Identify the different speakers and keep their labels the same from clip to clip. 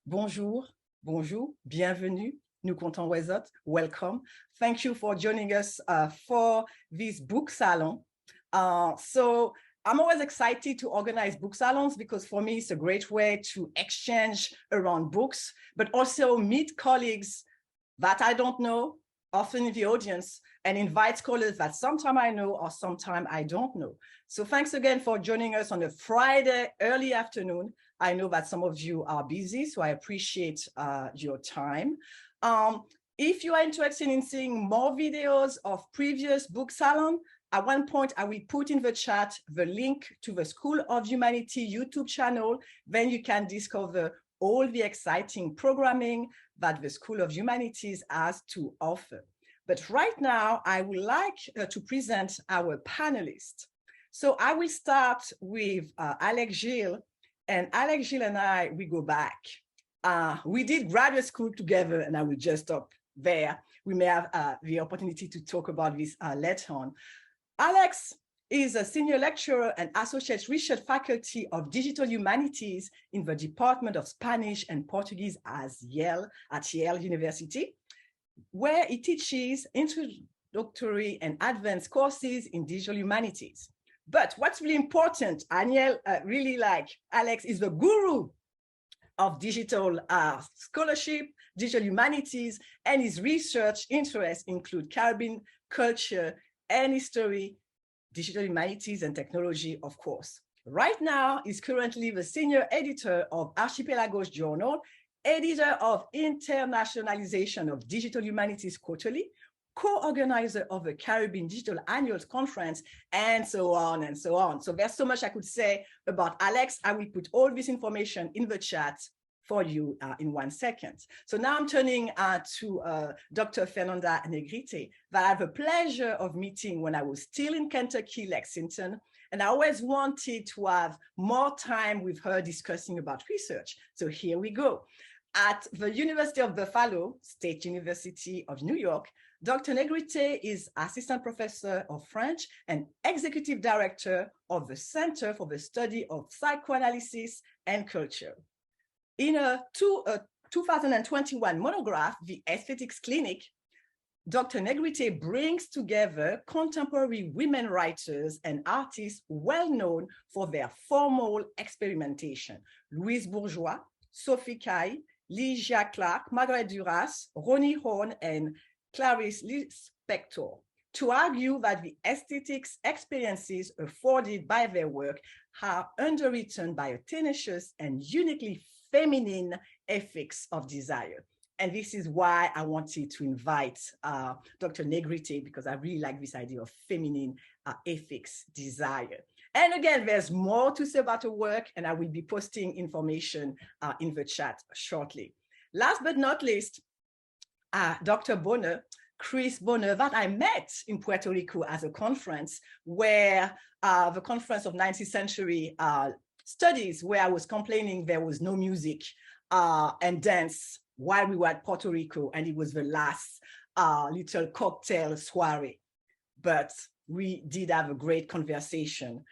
Speaker 1: Bonjour, bonjour, bienvenue, nous comptons Wesot, welcome. Thank you for joining us for this book salon. So I'm always excited to organize book salons because for me, it's a great way to exchange around books, but also meet colleagues that I don't know, often in the audience, and invite scholars that sometime I know or sometime I don't know. So thanks again for joining us on a Friday early afternoon. I know that some of you are busy, so I appreciate your time. If you are interested in seeing more videos of previous book salon, at one point I will put in the chat the link to the School of Humanities YouTube channel. Then you can discover all the exciting programming that the School of Humanities has to offer. But right now, I would like to present our panelists. So I will start with Alex Gilles, and Alex Gilles and I, we go back. We did graduate school together, and I will just stop there. We may have the opportunity to talk about this later on. Alex is a senior lecturer and associate research faculty of digital humanities in the Department of Spanish and Portuguese at Yale University, where he teaches introductory and advanced courses in digital humanities. But what's really important, Aniel really like Alex is the guru of digital scholarship, digital humanities, and his research interests include Caribbean culture and history, digital humanities and technology, of course. Right now, he's currently the senior editor of Archipelagos Journal, editor of Internationalization of Digital Humanities Quarterly, co-organizer of the Caribbean Digital Annual Conference, and so on and so on. So there's so much I could say about Alex. I will put all this information in the chat for you in 1 second. So now I'm turning to Dr. Fernanda Negrete, that I have the pleasure of meeting when I was still in Kentucky, Lexington, and I always wanted to have more time with her discussing about research. So here we go. At the University of Buffalo, State University of New York, Dr. Negrete is assistant professor of French and executive director of the Center for the Study of Psychoanalysis and Culture. In a 2021 monograph, The Aesthetics Clinic, Dr. Negrete brings together contemporary women writers and artists well known for their formal experimentation. Louise Bourgeois, Sophie Caille, Ligia Clark, Margaret Duras, Ronnie Horn, and Clarice Lispector, to argue that the aesthetics experiences afforded by their work are underwritten by a tenacious and uniquely feminine ethics of desire. And this is why I wanted to invite Dr. Negrete, because I really like this idea of feminine ethics desire. And again, there's more to say about her work, and I will be posting information in the chat shortly. Last but not least, Dr. Bonner, Chris Bonner, that I met in Puerto Rico as a conference where the conference of 19th century studies, where I was complaining there was no music and dance while we were at Puerto Rico, and it was the last little cocktail soiree. But we did have a great conversation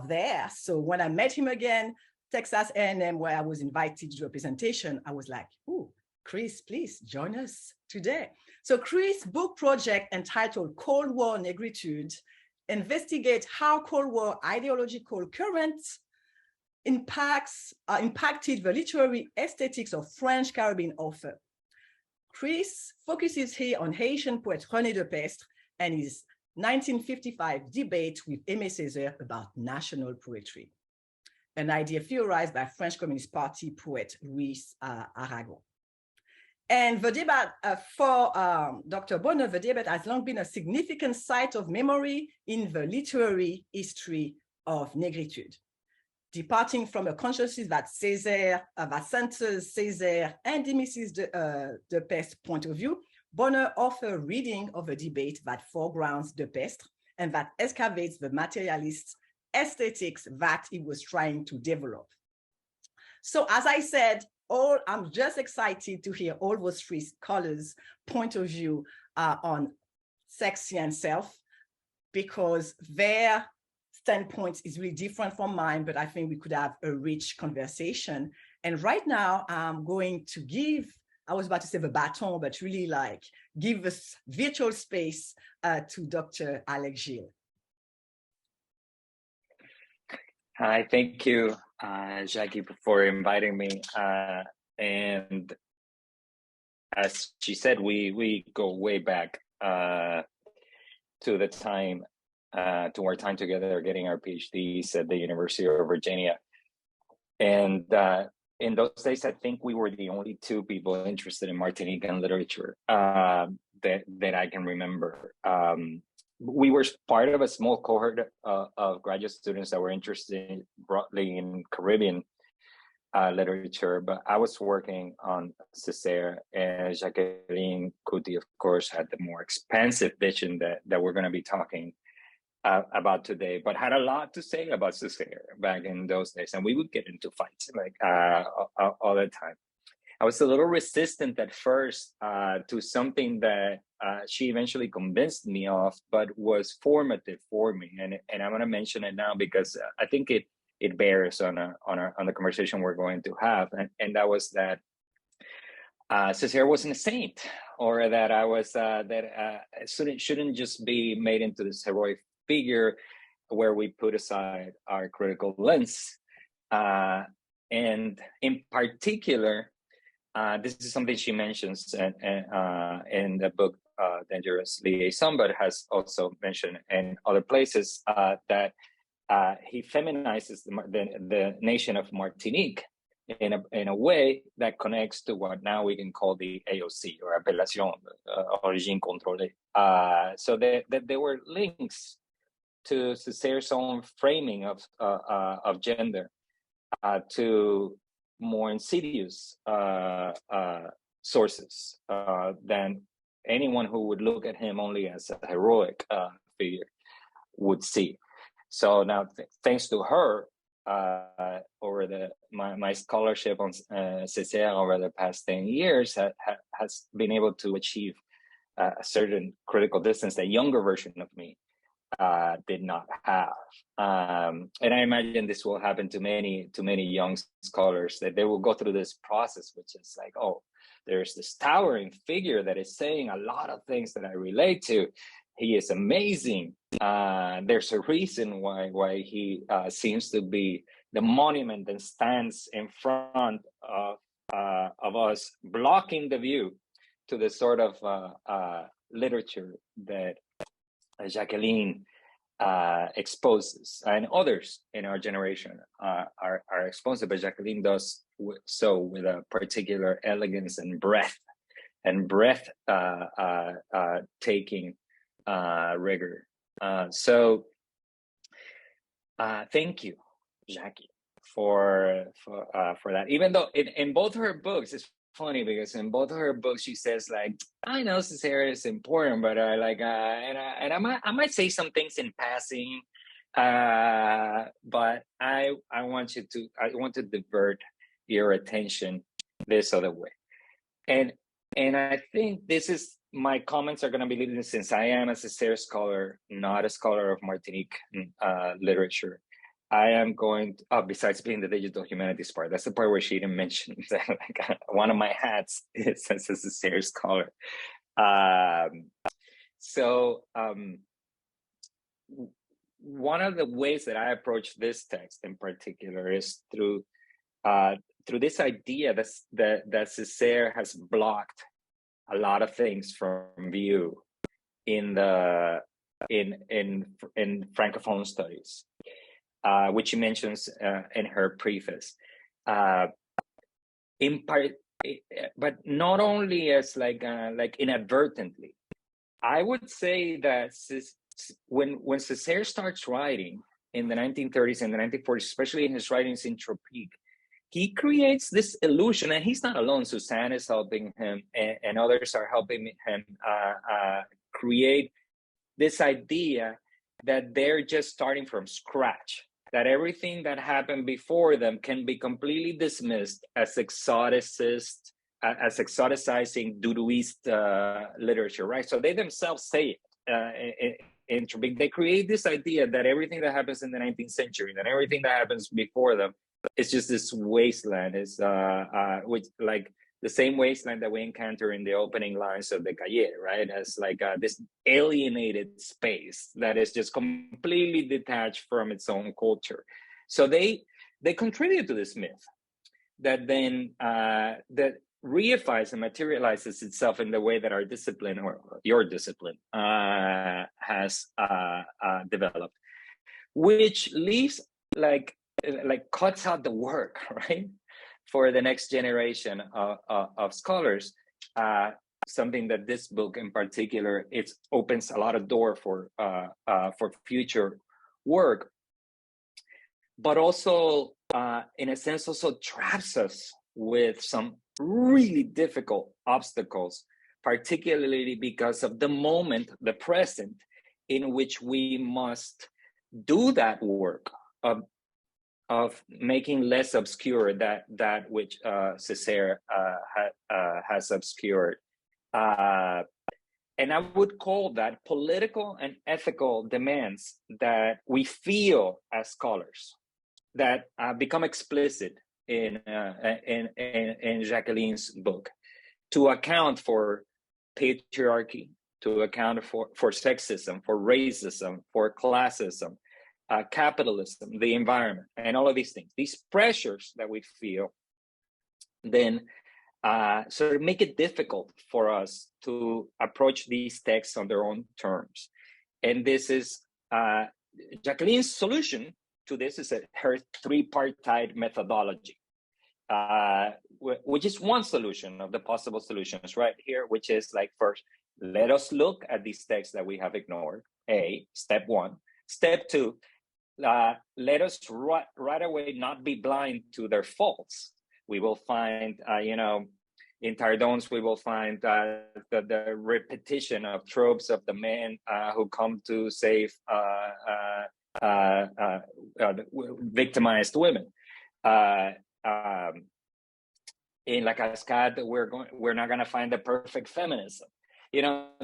Speaker 1: there. So when I met him again, Texas A&M, where I was invited to do a presentation, I was like, ooh, Chris, please join us today. So Chris' book project entitled Cold War Negritude investigates how Cold War ideological currents impacted the literary aesthetics of French Caribbean author. Chris focuses here on Haitian poet René Depestre and his 1955 debate with Aimé Césaire about national poetry, an idea theorized by French Communist Party poet Louis Aragon. And the debate for Dr. Bonner, the debate has long been a significant site of memory in the literary history of negritude. Departing from a consciousness that Césaire, that centers Césaire and Mrs. Depestre's point of view, Bonner offers a reading of a debate that foregrounds Depestre and that excavates the materialist aesthetics that he was trying to develop. So as I said, I'm just excited to hear all those three scholars' point of view on sexy and self, because their standpoint is really different from mine, but I think we could have a rich conversation. And right now, I'm going to give, I was about to say the baton, but really like give this virtual space to Dr. Alex Gilles.
Speaker 2: Hi, thank you, Jackie, for inviting me. And as she said, we go way back to the time, to our time together getting our PhDs at the University of Virginia. And in those days, I think we were the only two people interested in Martinican literature that I can remember. We were part of a small cohort of graduate students that were interested broadly in Caribbean literature, but I was working on Césaire, and Jacqueline Couti, of course, had the more expansive vision that we're going to be talking about today, but had a lot to say about Césaire back in those days, and we would get into fights like all the time. I was a little resistant at first to something that she eventually convinced me of, but was formative for me. And I'm going to mention it now because I think it bears on the conversation we're going to have. And that was that Césaire wasn't a saint, or that I was shouldn't just be made into this heroic figure where we put aside our critical lens. And in particular, this is something she mentions in the book Dangerous Liaison, but has also mentioned in other places that he feminizes the nation of Martinique in a way that connects to what now we can call the AOC, or Appellation Origine Contrôlée. So that there were links to Césaire's own framing of gender to more insidious sources than anyone who would look at him only as a heroic figure would see. So now, thanks to her, over my scholarship on Césaire over the past 10 years has been able to achieve a certain critical distance that younger version of me did not have. And I imagine this will happen to many young scholars, that they will go through this process, which is like, oh, there's this towering figure that is saying a lot of things that I relate to. He is amazing. There's a reason why he seems to be the monument that stands in front of us, blocking the view to the sort of literature that Jacqueline exposes, and others in our generation are exposed, but Jacqueline does so with a particular elegance and breadth taking rigor. So thank you, Jackie, for that. Even though in both her books, it's funny because in both of her books she says like, I know Césaire is important, but I like I might say some things in passing, but I want to divert your attention this other way, and I think this is, my comments are going to be leading, since I am a Césaire scholar, not a scholar of Martinique literature. I am going to, besides being the digital humanities part, that's the part where she didn't mention that, like, one of my hats is as a Césaire scholar. One of the ways that I approach this text in particular is through this idea that Césaire has blocked a lot of things from view in Francophone studies, which she mentions in her preface. In part, but not only as like inadvertently. I would say that when Césaire starts writing in the 1930s and the 1940s, especially in his writings in Tropique, he creates this illusion, and he's not alone. Suzanne is helping him, and others are helping him create this idea that they're just starting from scratch, that everything that happened before them can be completely dismissed as exoticist, as exoticizing Duduist literature, right? So they themselves say it in Tropique. They create this idea that everything that happens in the 19th century, that everything that happens before them it's just this wasteland. It's which like the same wasteland that we encounter in the opening lines of the Cahiers, right? As like this alienated space that is just completely detached from its own culture. So they contribute to this myth that then that reifies and materializes itself in the way that our discipline, or your discipline, has developed, which leaves like cuts out the work, right, for the next generation of scholars. Something that this book in particular, it opens a lot of door for future work, but also in a sense also traps us with some really difficult obstacles, particularly because of the moment, the present, in which we must do that work of making less obscure that which Césaire has obscured. And I would call that political and ethical demands that we feel as scholars, that become explicit in Jacqueline's book, to account for patriarchy, to account for sexism, for racism, for classism, capitalism, the environment, and all of these things. These pressures that we feel then sort of make it difficult for us to approach these texts on their own terms. And this is Jacqueline's solution to this is her tripartite methodology, which is one solution of the possible solutions right here, which is like, first, let us look at these texts that we have ignored, step one. Step two, let us right away not be blind to their faults. We will find, in Tardon's, we will find the repetition of tropes of the men who come to save victimized women. In La Cascade, we're not going to find the perfect feminism.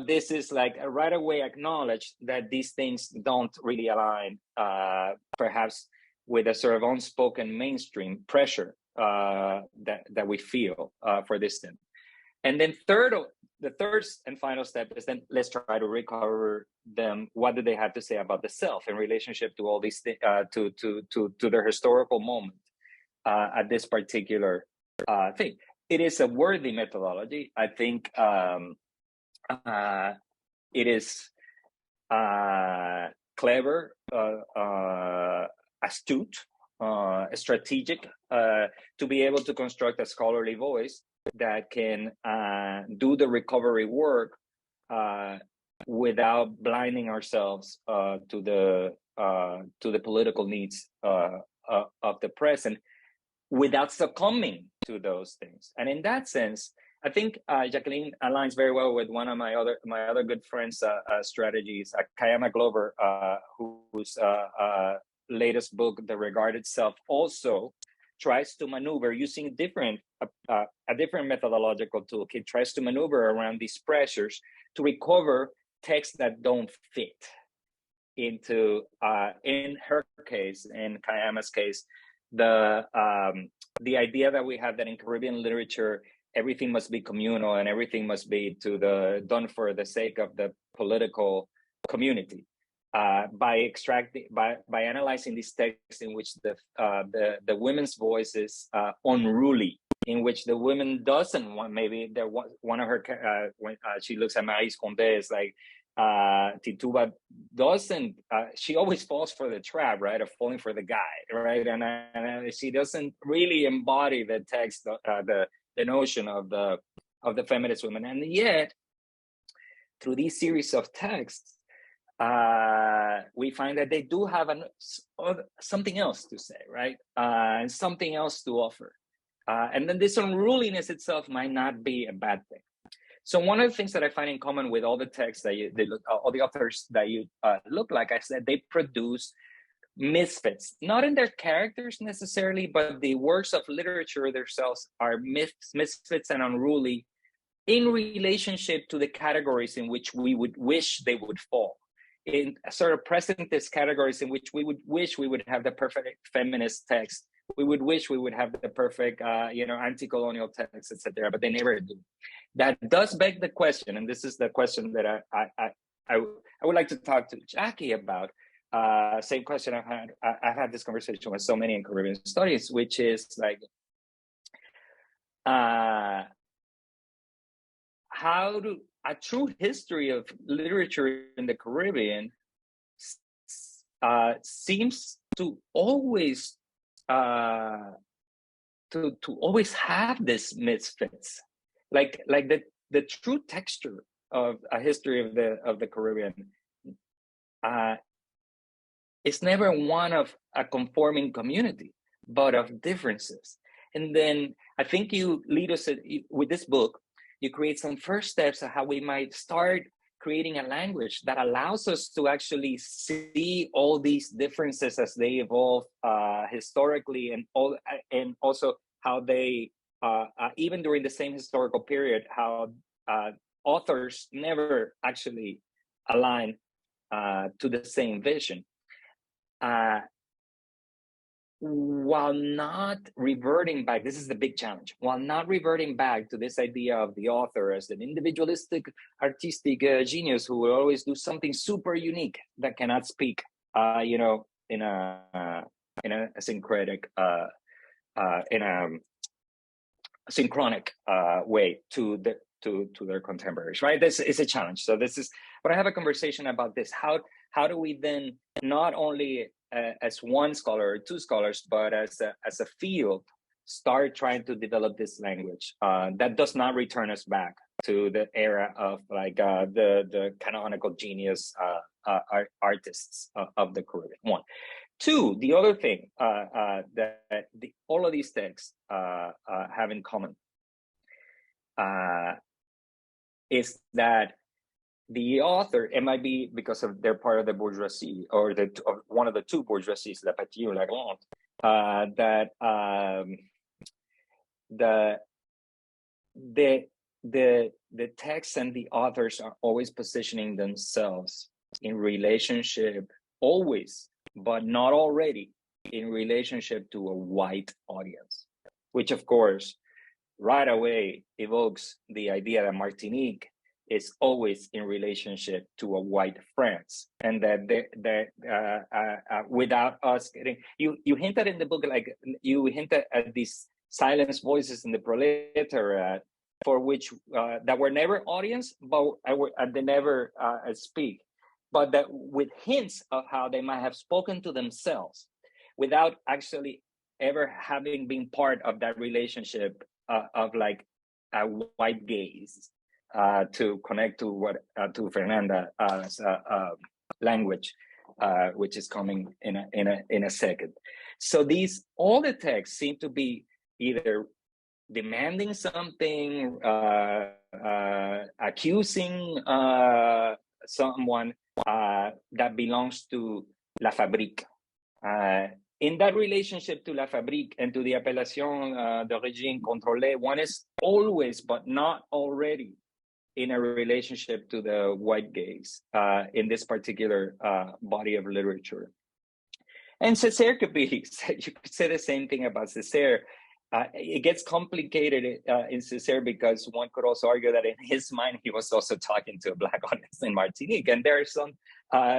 Speaker 2: This is like right away acknowledge that these things don't really align, perhaps with a sort of unspoken mainstream pressure that we feel for this thing. And then the third and final step is then let's try to recover them. What do they have to say about the self in relationship to all these things, to their historical moment at this particular thing? It is a worthy methodology. I think it is clever, astute, strategic, to be able to construct a scholarly voice that can do the recovery work without blinding ourselves to the political needs of the present, without succumbing to those things. And in that sense, I think Jacqueline aligns very well with one of my other good friends' strategies, Kayama Glover, whose latest book, The Regarded Self, also tries to maneuver using a different methodological toolkit, tries to maneuver around these pressures to recover texts that don't fit into, in her case, in Kayama's case, the idea that we have that in Caribbean literature, everything must be communal and everything must be done for the sake of the political community. By analyzing these texts in which the women's voice is unruly, in which the woman doesn't want, maybe one of her when she looks at Maryse Condé, is like Tituba doesn't, she always falls for the trap, right, of falling for the guy, right, and she doesn't really embody the text, the notion of the feminist woman. And yet, through these series of texts, we find that they do have something else to say, right? And something else to offer. And then this unruliness itself might not be a bad thing. So one of the things that I find in common with all the texts that all the authors that you look, like I said, they produce misfits, not in their characters necessarily, but the works of literature themselves are misfits and unruly in relationship to the categories in which we would wish they would fall. In sort of presentist categories in which we would wish we would have the perfect feminist text we would wish we would have the perfect, anti-colonial text, etc., but they never do. That does beg the question, and this is the question that I would like to talk to Jackie about. Same question I've had this conversation with so many in Caribbean studies, which is like, how do a true history of literature in the Caribbean seems to always to always have this misfits, like the true texture of a history of the Caribbean is never one of a conforming community, but of differences. And then I think you lead us with this book. You create some first steps of how we might start creating a language that allows us to actually see all these differences as they evolve historically, and also how they, even during the same historical period, how authors never actually align to the same vision. While not reverting back, this is the big challenge, while not reverting back to this idea of the author as an individualistic, artistic genius who will always do something super unique that cannot speak, in a syncretic, in a synchronic way to their contemporaries, right? This is a challenge. So this is, but I have a conversation about this. How do we then not only as one scholar or two scholars, but as a field, start trying to develop this language that does not return us back to the era of like the canonical genius artists of the Caribbean? One. Two, the other thing that all of these texts have in common is that the author, it might be because of they're part of the bourgeoisie or one of the two bourgeoisies, La Patrie or La Grande, that the texts and the authors are always positioning themselves in relationship, always, but not already, in relationship to a white audience, which of course right away evokes the idea that Martinique is always in relationship to a white France, and that without us getting, you hinted in the book, like you hinted at these silenced voices in the proletariat for which that were never audience, but they never speak, but that with hints of how they might have spoken to themselves without actually ever having been part of that relationship of like a white gaze. To connect to what to Fernanda's language, which is coming in a second. So all the texts seem to be either demanding something, accusing someone that belongs to La Fabrique. In that relationship to La Fabrique and to the appellation d'origine contrôlée, one is always, but not already, in a relationship to the white gaze in this particular body of literature. And Césaire could be, you could say the same thing about Césaire. It gets complicated in Césaire because one could also argue that in his mind, he was also talking to a Black audience in Martinique. And there are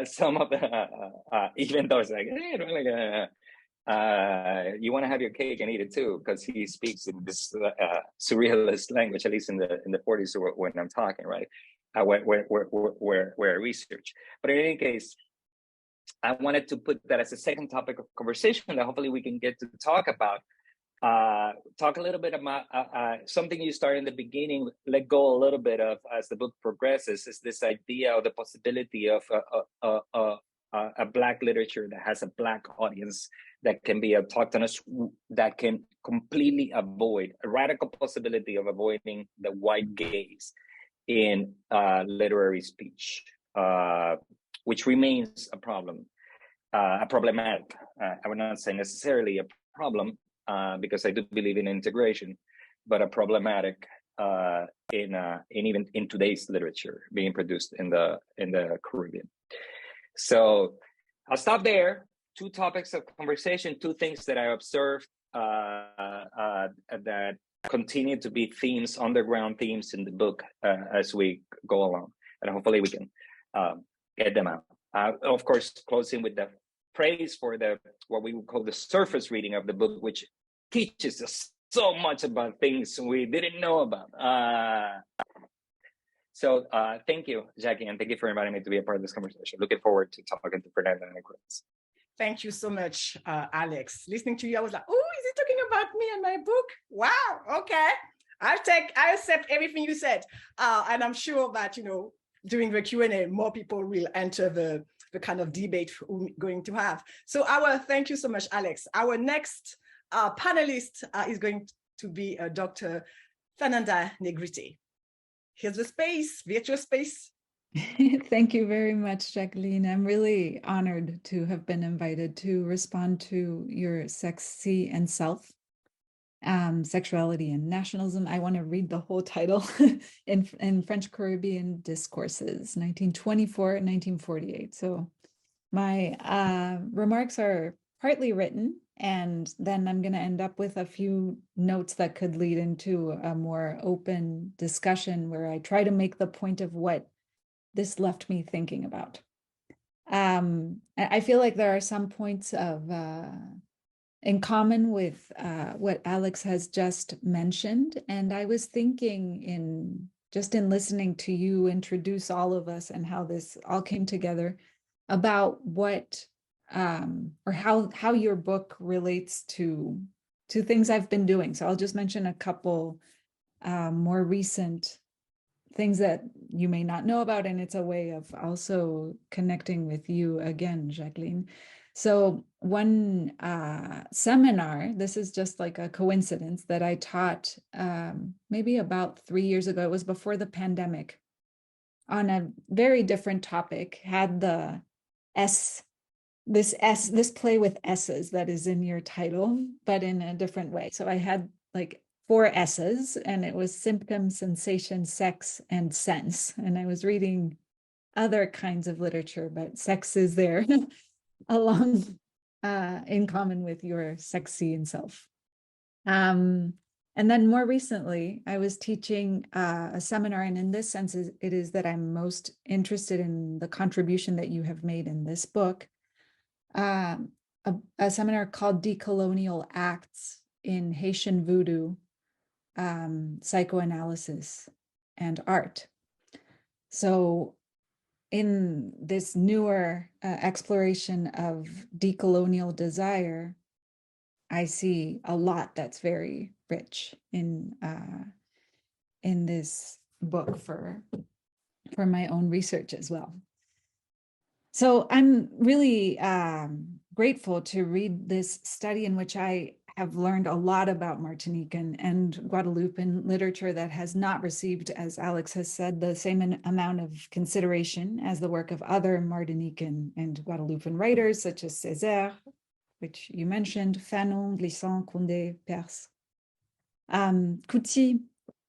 Speaker 2: some of the, even though it's like, you want to have your cake and eat it too, because he speaks in this surrealist language, at least in the 40s when I'm talking, right? Where I research. But in any case, I wanted to put that as a second topic of conversation that hopefully we can get to talk about. Talk a little bit about something you started in the beginning, let go a little bit of as the book progresses, is this idea of the possibility of a Black literature that has a Black audience, that can be autochthonous, that can completely avoid a radical possibility of avoiding the white gaze in literary speech, which remains a problem, a problematic. I would not say necessarily a problem, because I do believe in integration, but a problematic in even in today's literature being produced in the Caribbean. So I'll stop there. Two topics of conversation, two things that I observed that continue to be themes, underground themes in the book as we go along, and hopefully we can get them out. Of course, closing with the praise for what we would call the surface reading of the book, which teaches us so much about things we didn't know about. So thank you, Jackie, and thank you for inviting me to be a part of this conversation. Looking forward to talking to Fernanda and Negrete.
Speaker 1: Thank you so much, Alex. Listening to you, I was like, oh, is he talking about me and my book? Wow, okay. I accept everything you said. And I'm sure that, during the Q&A, more people will enter the kind of debate we're going to have. So thank you so much, Alex. Our next panelist is going to be Dr. Fernanda Negrete. Here's the space, virtual space.
Speaker 3: Thank you very much, Jacqueline. I'm really honored to have been invited to respond to your Sexy and Self, Sexuality and Nationalism. I want to read the whole title in French Caribbean Discourses, 1924 and 1948. So my remarks are partly written, and then I'm going to end up with a few notes that could lead into a more open discussion where I try to make the point of what this left me thinking about. I feel like there are some points of in common with what Alex has just mentioned. And I was thinking in listening to you introduce all of us and how this all came together about what or how your book relates to things I've been doing. So I'll just mention a couple more recent things that you may not know about, and it's a way of also connecting with you again, Jacqueline. So one seminar, this is just like a coincidence, that I taught maybe about 3 years ago. It was before the pandemic, on a very different topic, had the this play with S's that is in your title, but in a different way. So I had like 4 S's, and it was symptom, sensation, sex, and sense. And I was reading other kinds of literature, but sex is there along in common with your Sexy and Self. And then more recently, I was teaching a seminar, and in this sense, it is that I'm most interested in the contribution that you have made in this book, a seminar called Decolonial Acts in Haitian Voodoo, Psychoanalysis and Art. So in this newer exploration of decolonial desire, I see a lot that's very rich in this book for my own research as well. So I'm really grateful to read this study in which I have learned a lot about Martinique and Guadeloupean literature that has not received, as Alex has said, the same amount of consideration as the work of other Martinican and Guadeloupean writers, such as Césaire, which you mentioned, Fanon, Glissant, Condé, Perse. Couti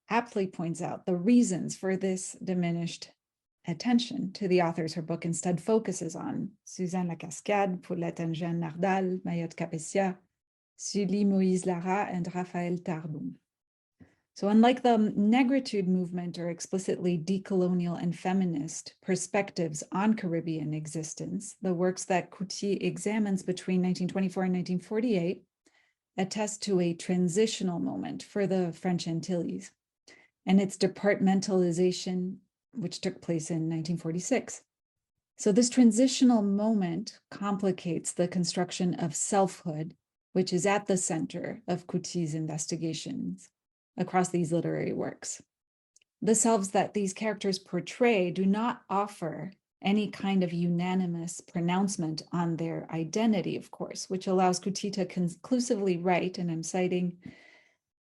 Speaker 3: aptly points out the reasons for this diminished attention to the authors. Her book instead focuses on Suzanne Lacascade, Paulette Engin Nardal, Mayotte Capessia, Sully Moïse Lara, and Raphaël Tardon. So unlike the Negritude movement or explicitly decolonial and feminist perspectives on Caribbean existence, the works that Couti examines between 1924 and 1948 attest to a transitional moment for the French Antilles and its departmentalization, which took place in 1946. So this transitional moment complicates the construction of selfhood, which is at the center of Couti's investigations across these literary works. The selves that these characters portray do not offer any kind of unanimous pronouncement on their identity, of course, which allows Couti to conclusively write, and I'm citing,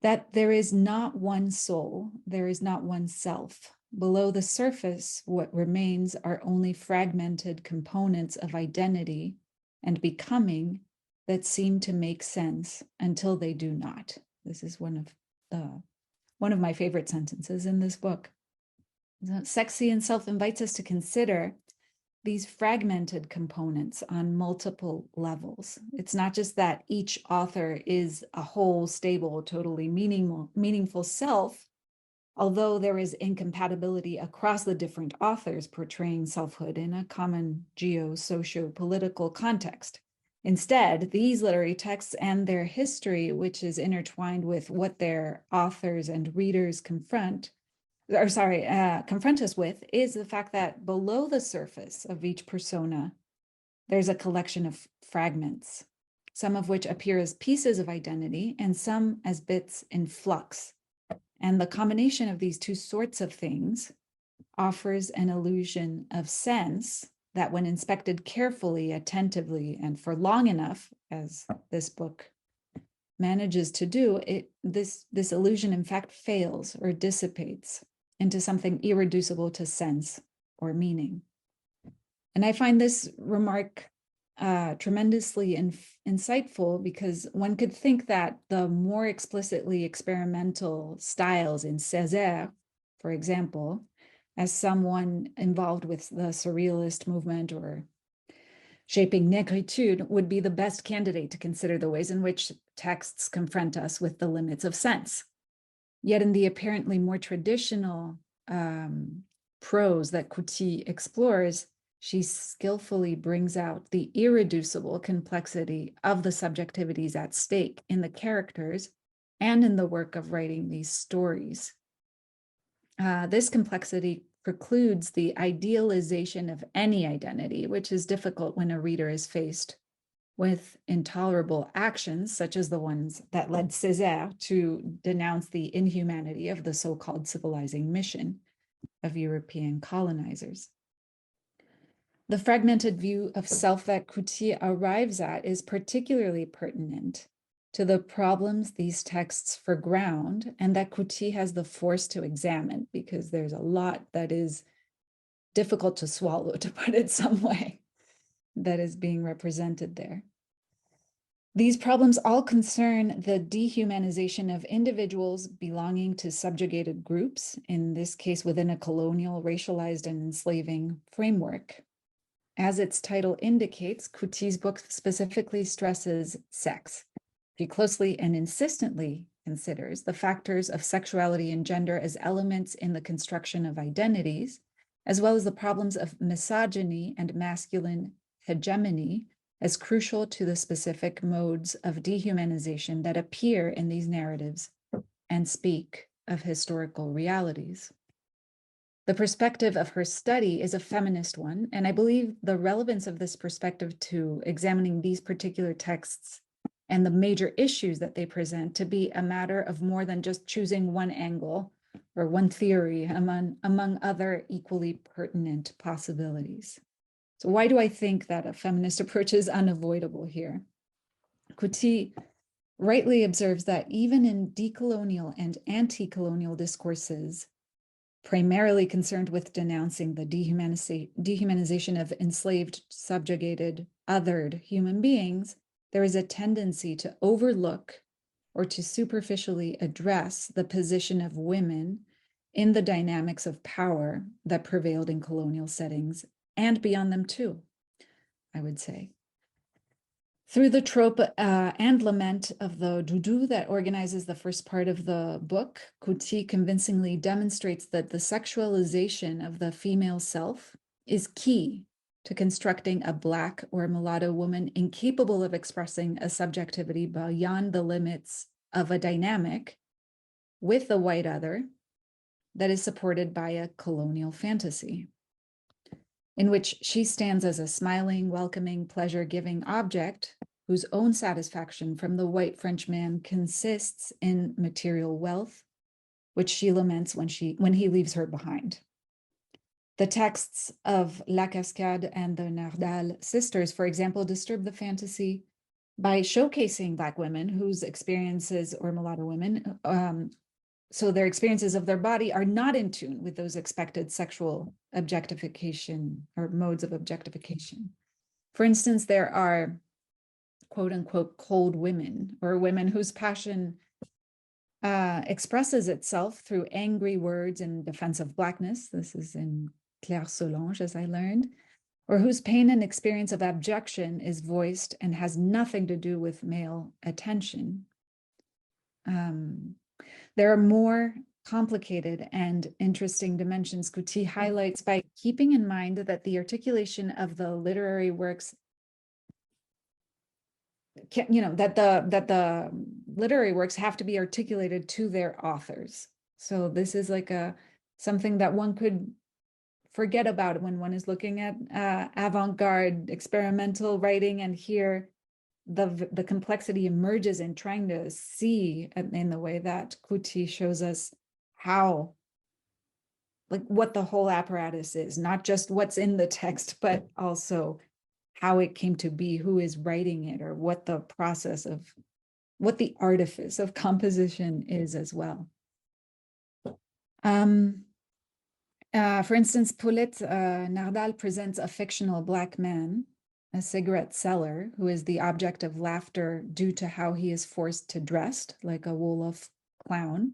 Speaker 3: that there is not one soul, there is not one self. Below the surface, what remains are only fragmented components of identity and becoming that seem to make sense until they do not. This is one of my favorite sentences in this book. Sexy and Self invites us to consider these fragmented components on multiple levels. It's not just that each author is a whole, stable, totally meaningful self, although there is incompatibility across the different authors portraying selfhood in a common socio-political context. Instead, these literary texts and their history, which is intertwined with what their authors and readers confront us with, is the fact that below the surface of each persona, there's a collection of fragments, some of which appear as pieces of identity and some as bits in flux. And the combination of these two sorts of things offers an illusion of sense that, when inspected carefully, attentively, and for long enough, as this book manages to do, this illusion in fact fails or dissipates into something irreducible to sense or meaning. And I find this remark tremendously insightful, because one could think that the more explicitly experimental styles in Césaire, for example, as someone involved with the Surrealist movement or shaping Negritude, would be the best candidate to consider the ways in which texts confront us with the limits of sense. Yet in the apparently more traditional prose that Couti explores, she skillfully brings out the irreducible complexity of the subjectivities at stake in the characters and in the work of writing these stories. This complexity precludes the idealization of any identity, which is difficult when a reader is faced with intolerable actions, such as the ones that led Césaire to denounce the inhumanity of the so-called civilizing mission of European colonizers. The fragmented view of self that Couti arrives at is particularly pertinent to the problems these texts foreground, and that Couti has the force to examine, because there's a lot that is difficult to swallow, to put it some way, that is being represented there. These problems all concern the dehumanization of individuals belonging to subjugated groups, in this case within a colonial, racialized, and enslaving framework. As its title indicates, Couti's book specifically stresses sex. She closely and insistently considers the factors of sexuality and gender as elements in the construction of identities, as well as the problems of misogyny and masculine hegemony as crucial to the specific modes of dehumanization that appear in these narratives and speak of historical realities. The perspective of her study is a feminist one, and I believe the relevance of this perspective to examining these particular texts and the major issues that they present to be a matter of more than just choosing one angle or one theory among other equally pertinent possibilities. So why do I think that a feminist approach is unavoidable here? Couti rightly observes that even in decolonial and anti-colonial discourses, primarily concerned with denouncing the dehumanization of enslaved, subjugated, othered human beings, there is a tendency to overlook or to superficially address the position of women in the dynamics of power that prevailed in colonial settings and beyond them too, I would say. Through the trope and lament of the doudou that organizes the first part of the book, Couti convincingly demonstrates that the sexualization of the female self is key to constructing a Black or mulatto woman incapable of expressing a subjectivity beyond the limits of a dynamic with the white other that is supported by a colonial fantasy, in which she stands as a smiling, welcoming, pleasure-giving object whose own satisfaction from the white Frenchman consists in material wealth, which she laments when he leaves her behind. The texts of La Cascade and the Nardal sisters, for example, disturb the fantasy by showcasing Black women whose experiences, or mulatto women, so their experiences of their body are not in tune with those expected sexual objectification or modes of objectification. For instance, there are quote unquote cold women, or women whose passion expresses itself through angry words in defense of Blackness. This is in Claire Solange, as I learned. or whose pain and experience of abjection is voiced and has nothing to do with male attention. There are more complicated and interesting dimensions Couti highlights by keeping in mind that the articulation of the literary works, that the literary works have to be articulated to their authors. So this is like something that one could forget about when one is looking at avant-garde experimental writing, and here the complexity emerges in trying to see in the way that Couti shows us how, like, what the whole apparatus is, not just what's in the text, but also how it came to be, who is writing it, or what the process of, what the artifice of composition is as well. For instance, Paulette Nardal presents a fictional Black man, a cigarette seller, who is the object of laughter due to how he is forced to dress like a Wolof clown.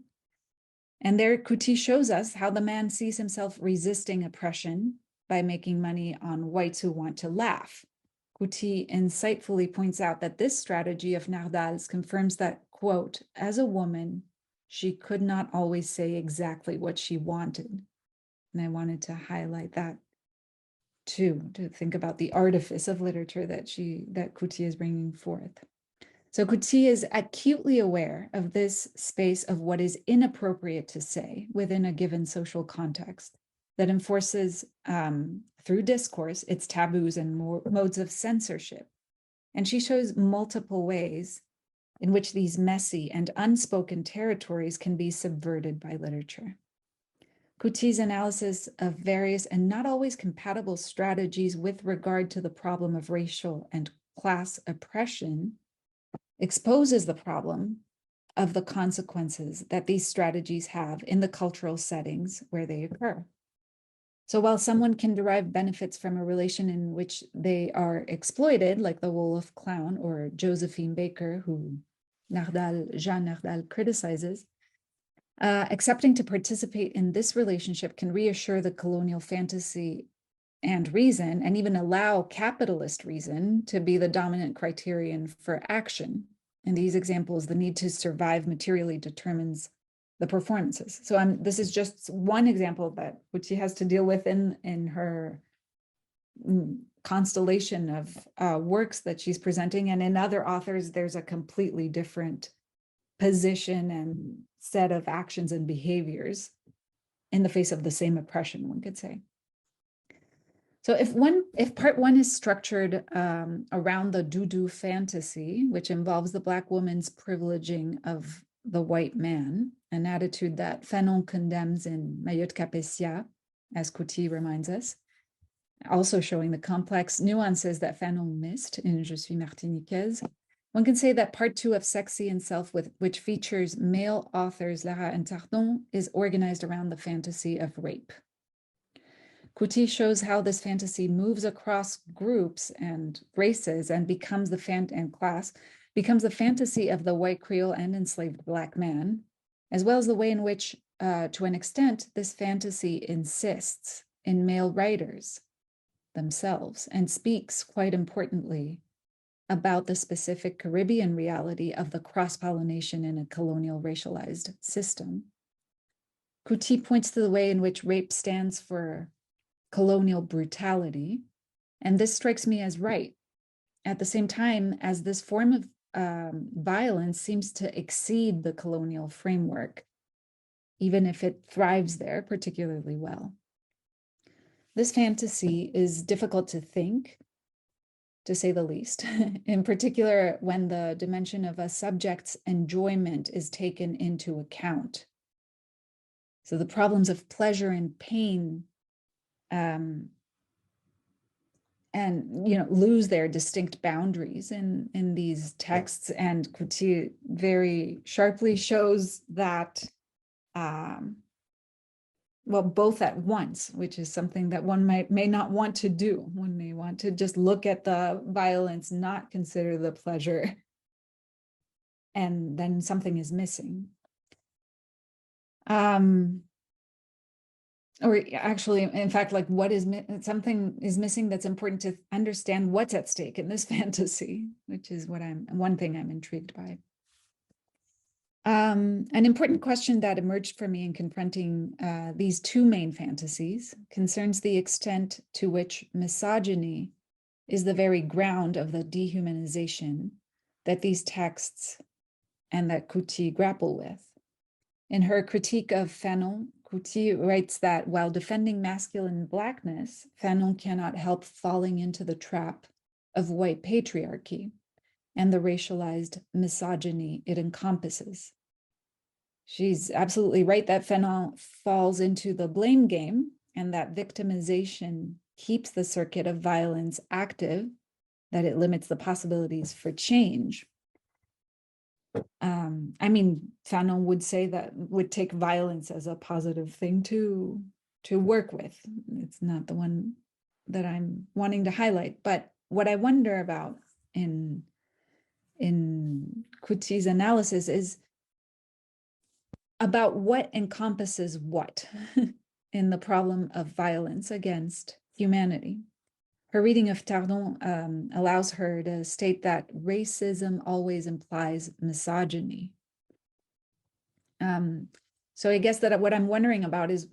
Speaker 3: And there, Couti shows us how the man sees himself resisting oppression by making money on whites who want to laugh. Couti insightfully points out that this strategy of Nardal's confirms that, quote, as a woman, she could not always say exactly what she wanted. And I wanted to highlight that too, to think about the artifice of literature that Couti is bringing forth. So Couti is acutely aware of this space of what is inappropriate to say within a given social context that enforces through discourse its taboos and modes of censorship. And she shows multiple ways in which these messy and unspoken territories can be subverted by literature. Couti's analysis of various and not always compatible strategies with regard to the problem of racial and class oppression exposes the problem of the consequences that these strategies have in the cultural settings where they occur. So while someone can derive benefits from a relation in which they are exploited, like the Wolof clown or Josephine Baker, who Jean Nardal criticizes, accepting to participate in this relationship can reassure the colonial fantasy and reason, and even allow capitalist reason to be the dominant criterion for action. In these examples, the need to survive materially determines the performances. So this is just one example that which she has to deal with in her constellation of works that she's presenting. And in other authors, there's a completely different position and set of actions and behaviors in the face of the same oppression, one could say. So if part one is structured around the doudou fantasy, which involves the Black woman's privileging of the white man, an attitude that Fanon condemns in Mayotte Capétia, as Couti reminds us, also showing the complex nuances that Fanon missed in Je suis Martiniquaise, one can say that part two of Sexy and Self, which features male authors Lara and Tardon, is organized around the fantasy of rape. Couti shows how this fantasy moves across groups and races and becomes and class, becomes the fantasy of the white Creole and enslaved Black man, as well as the way in which, to an extent, this fantasy insists in male writers themselves and speaks, quite importantly, about the specific Caribbean reality of the cross-pollination in a colonial racialized system. Couti points to the way in which rape stands for colonial brutality, and this strikes me as right. At the same time, as this form of violence seems to exceed the colonial framework, even if it thrives there particularly well. This fantasy is difficult to think, to say the least, in particular when the dimension of a subject's enjoyment is taken into account. So the problems of pleasure and pain and lose their distinct boundaries in these texts, and Couti very sharply shows that both at once, which is something that one may not want to do. One may want to just look at the violence, not consider the pleasure, and then something is missing. or actually, in fact, like what is something is missing that's important to understand what's at stake in this fantasy, which is one thing I'm intrigued by. An important question that emerged for me in confronting these two main fantasies concerns the extent to which misogyny is the very ground of the dehumanization that these texts and that Couti grapple with. In her critique of Fanon, Couti writes that while defending masculine blackness, Fanon cannot help falling into the trap of white patriarchy and the racialized misogyny it encompasses. She's absolutely right that Fanon falls into the blame game and that victimization keeps the circuit of violence active, that it limits the possibilities for change. I mean, Fanon would say that would take violence as a positive thing to work with. It's not the one that I'm wanting to highlight, but what I wonder about in Couti's analysis is about what encompasses what in the problem of violence against humanity. Her reading of Tardon allows her to state that racism always implies misogyny. So I guess that what I'm wondering about is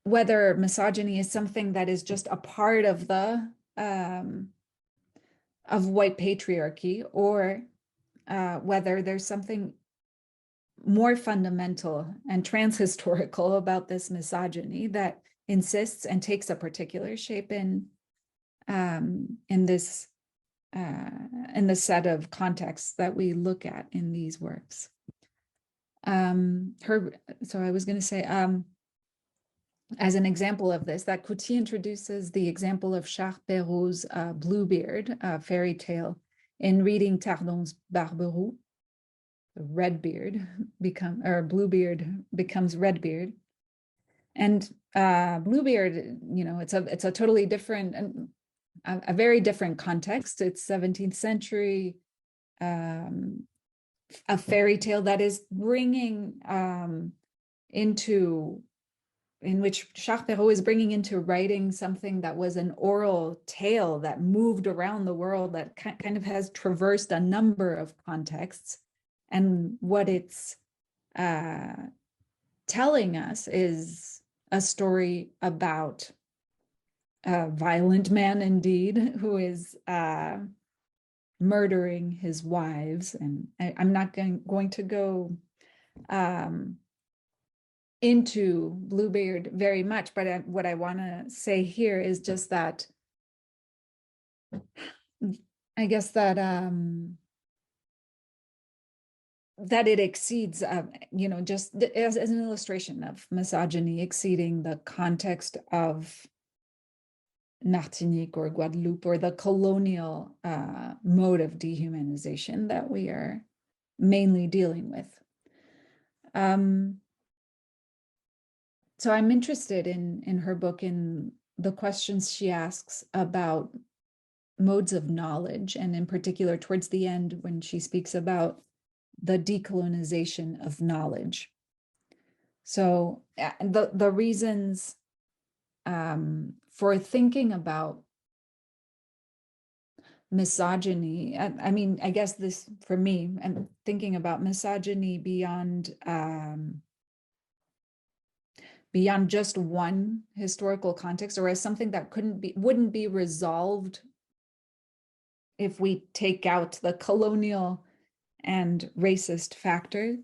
Speaker 3: whether misogyny is something that is just a part of the of white patriarchy, or whether there's something more fundamental and transhistorical about this misogyny that insists and takes a particular shape in this in the set of contexts that we look at in these works. So I was going to say, as an example of this, that Couti introduces the example of Charles Perrault's Bluebeard fairy tale in reading Tardon's Barberoux. Redbeard Bluebeard becomes Redbeard, and Bluebeard, it's a totally different and a very different context. It's 17th century, a fairy tale that is bringing in which Charles Perrault is bringing into writing something that was an oral tale that moved around the world, that kind of has traversed a number of contexts. And what it's telling us is a story about a violent man, indeed, who is murdering his wives. And I'm not going to go into Bluebeard very much, but what I want to say here is just that I guess that that it exceeds, just as an illustration of misogyny exceeding the context of Martinique or Guadeloupe or the colonial mode of dehumanization that we are mainly dealing with. So I'm interested in her book in the questions she asks about modes of knowledge, and in particular towards the end when she speaks about the decolonization of knowledge. So the reasons for thinking about misogyny, I mean, I guess this, for me, I'm thinking about misogyny beyond just one historical context, or as something that wouldn't be resolved if we take out the colonial and racist factor,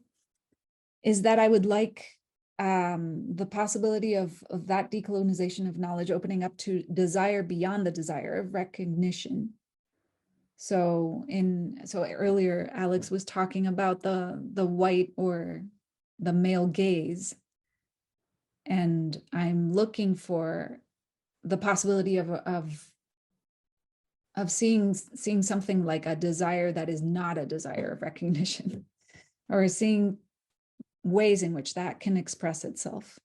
Speaker 3: is that I would like the possibility of that decolonization of knowledge opening up to desire beyond the desire of recognition. So earlier, Alex was talking about the white or the male gaze, and I'm looking for the possibility of seeing something like a desire that is not a desire of recognition, or seeing ways in which that can express itself.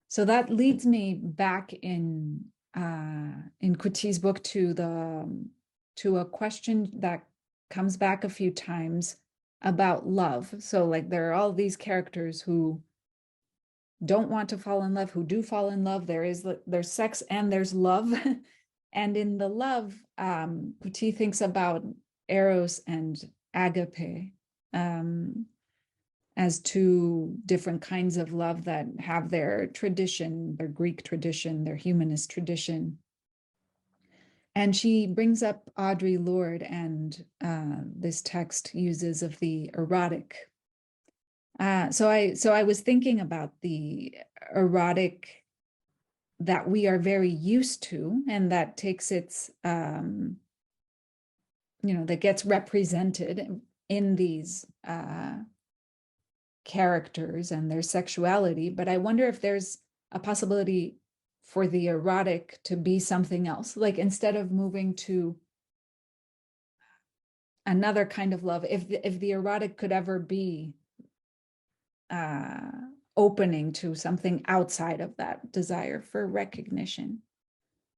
Speaker 3: So that leads me back in Couti's book to a question that comes back a few times about love. So like there are all these characters who don't want to fall in love, who do fall in love. There's sex and there's love. And in the love, Couti thinks about eros and agape as two different kinds of love that have their tradition, their Greek tradition, their humanist tradition. And she brings up Audre Lorde and this text uses of the erotic. So I was thinking about the erotic that we are very used to, and that takes its, that gets represented in these characters and their sexuality. But I wonder if there's a possibility for the erotic to be something else, like instead of moving to another kind of love, if the erotic could ever be opening to something outside of that desire for recognition.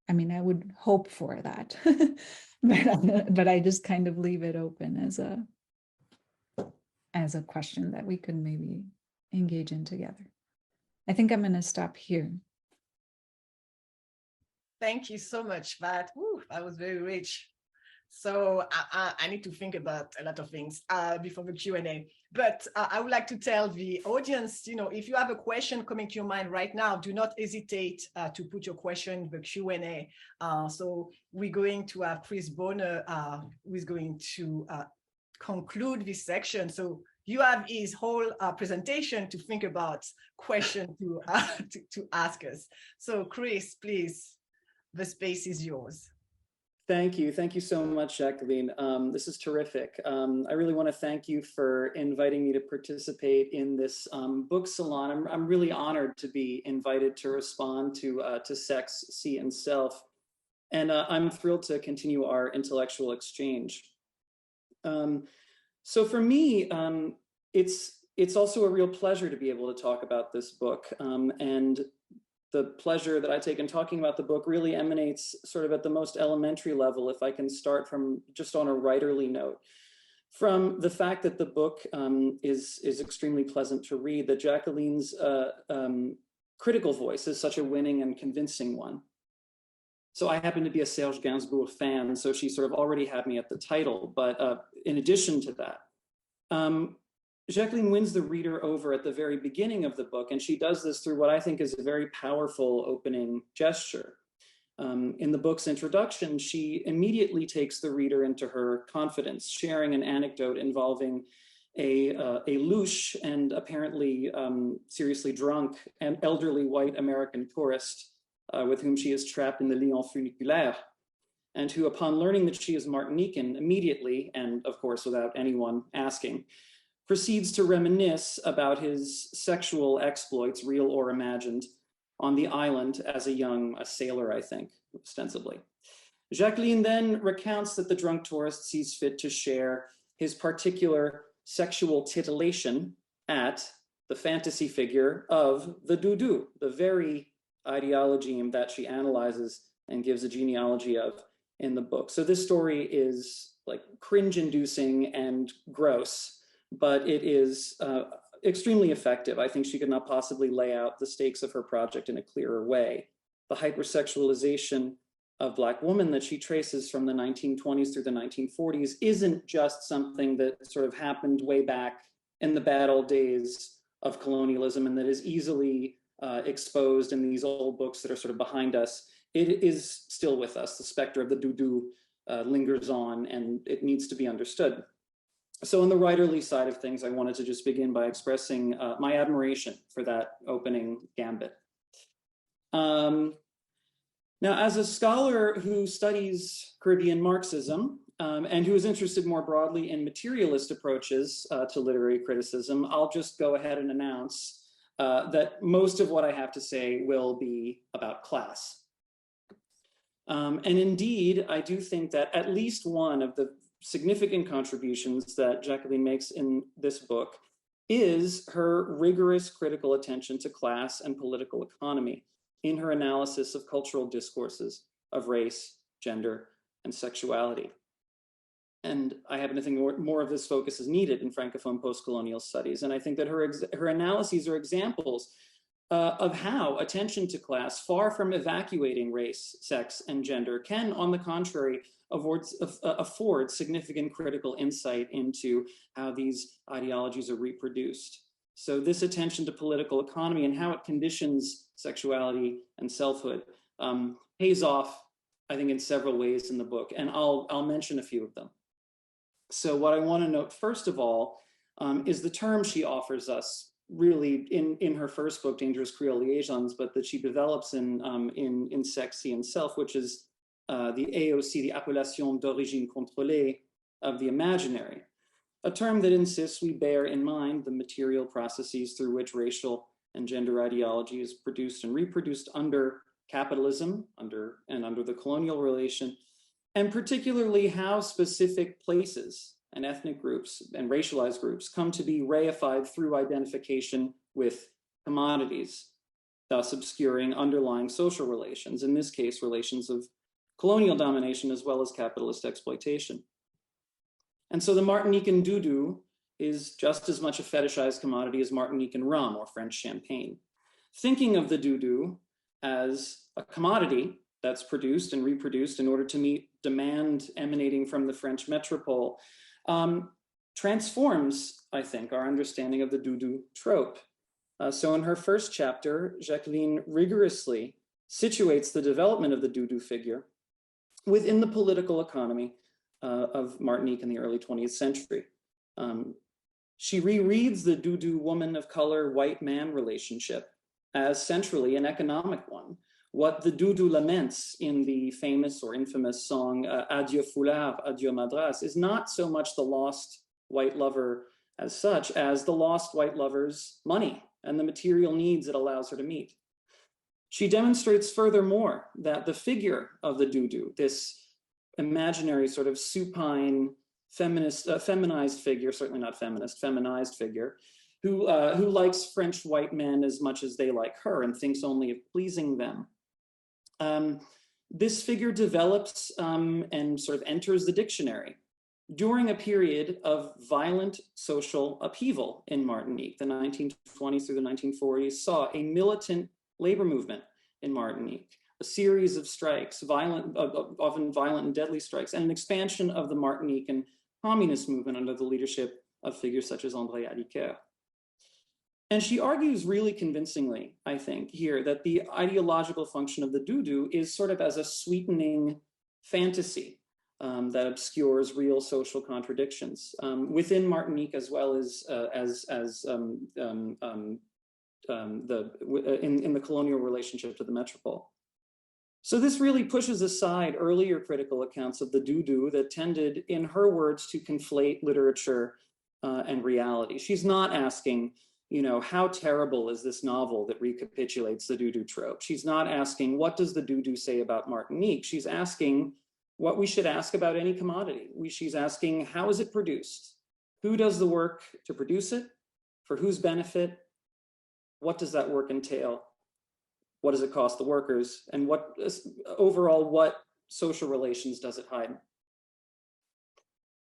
Speaker 3: I mean, I would hope for that, but I just kind of leave it open as a question that we could maybe engage in together. I think I'm going to stop here.
Speaker 1: Thank you so much, Pat. That was very rich. So I need to think about a lot of things before the Q&A. But I would like to tell the audience, if you have a question coming to your mind right now, do not hesitate to put your question in the Q&A. So we're going to have Chris Bonner, who is going to conclude this section. So you have his whole presentation to think about questions to ask us. So Chris, please, the space is yours.
Speaker 4: Thank you. Thank you so much, Jacqueline. This is terrific. I really want to thank you for inviting me to participate in this book salon. I'm really honored to be invited to respond to Sex, See, and Self. And I'm thrilled to continue our intellectual exchange. So for me, it's also a real pleasure to be able to talk about this book. And the pleasure that I take in talking about the book really emanates sort of at the most elementary level, if I can start from just on a writerly note, from the fact that the book is extremely pleasant to read, that Jacqueline's critical voice is such a winning and convincing one. So I happen to be a Serge Gainsbourg fan, so she sort of already had me at the title. But in addition to that, Jacqueline wins the reader over at the very beginning of the book, and she does this through what I think is a very powerful opening gesture. In the book's introduction, she immediately takes the reader into her confidence, sharing an anecdote involving a louche and apparently seriously drunk and elderly white American tourist with whom she is trapped in the Lyon funiculaire, and who, upon learning that she is Martinican, immediately, and of course without anyone asking, proceeds to reminisce about his sexual exploits, real or imagined, on the island as a sailor, I think, ostensibly. Jacqueline then recounts that the drunk tourist sees fit to share his particular sexual titillation at the fantasy figure of the doudou, the very ideology that she analyzes and gives a genealogy of in the book. So this story is like cringe-inducing and gross, but it is extremely effective. I think she could not possibly lay out the stakes of her project in a clearer way. The hypersexualization of Black women that she traces from the 1920s through the 1940s isn't just something that sort of happened way back in the bad old days of colonialism and that is easily exposed in these old books that are sort of behind us. It is still with us. The specter of the doudou lingers on, and it needs to be understood. So on the writerly side of things, I wanted to just begin by expressing my admiration for that opening gambit. Now, as a scholar who studies Caribbean Marxism and who is interested more broadly in materialist approaches to literary criticism, I'll just go ahead and announce that most of what I have to say will be about class. And indeed, I do think that at least one of the significant contributions that Jacqueline makes in this book is her rigorous critical attention to class and political economy in her analysis of cultural discourses of race, gender, and sexuality. And I happen to think more of this focus is needed in Francophone post-colonial studies. And I think that her analyses are examples of how attention to class, far from evacuating race, sex, and gender, can, on the contrary, afford significant critical insight into how these ideologies are reproduced. So this attention to political economy and how it conditions sexuality and selfhood pays off, I think, in several ways in the book, and I'll mention a few of them. So what I want to note, first of all, is the term she offers us, really in her first book, Dangerous Creole Liaisons, but that she develops in Sex, and Self, which is the AOC, the Appellation d'Origine Contrôlée of the imaginary, a term that insists we bear in mind the material processes through which racial and gender ideology is produced and reproduced under capitalism, under the colonial relation, and particularly how specific places and ethnic groups and racialized groups come to be reified through identification with commodities, thus obscuring underlying social relations, in this case, relations of colonial domination as well as capitalist exploitation. And so the Martinican doudou is just as much a fetishized commodity as Martinican rum or French champagne. Thinking of the doudou as a commodity that's produced and reproduced in order to meet demand emanating from the French metropole transforms, I think, our understanding of the doudou trope. So in her first chapter, Jacqueline rigorously situates the development of the doudou figure within the political economy of Martinique in the early 20th century. She rereads the doudou woman of color, white man relationship as centrally an economic one. What the doudou laments in the famous or infamous song Adieu Foulard, Adieu Madras is not so much the lost white lover as such as the lost white lover's money and the material needs it allows her to meet. She demonstrates furthermore that the figure of the doudou, this imaginary sort of supine feminized figure, certainly not feminist, feminized figure, who likes French white men as much as they like her and thinks only of pleasing them. This figure develops and sort of enters the dictionary during a period of violent social upheaval in Martinique. The 1920s through the 1940s saw a militant labor movement in Martinique, a series of strikes, often violent and deadly strikes, and an expansion of the Martinican communist movement under the leadership of figures such as André Aliquer. And she argues really convincingly, I think, here that the ideological function of the doudou is sort of as a sweetening fantasy that obscures real social contradictions within Martinique as well as in the colonial relationship to the metropole. So this really pushes aside earlier critical accounts of the doudou that tended, in her words, to conflate literature and reality. She's not asking, you know, how terrible is this novel that recapitulates the doudou trope? She's not asking, what does the doudou say about Martinique? She's asking what we should ask about any commodity. She's asking, how is it produced? Who does the work to produce it? For whose benefit? What does that work entail? What does it cost the workers? And what social relations does it hide?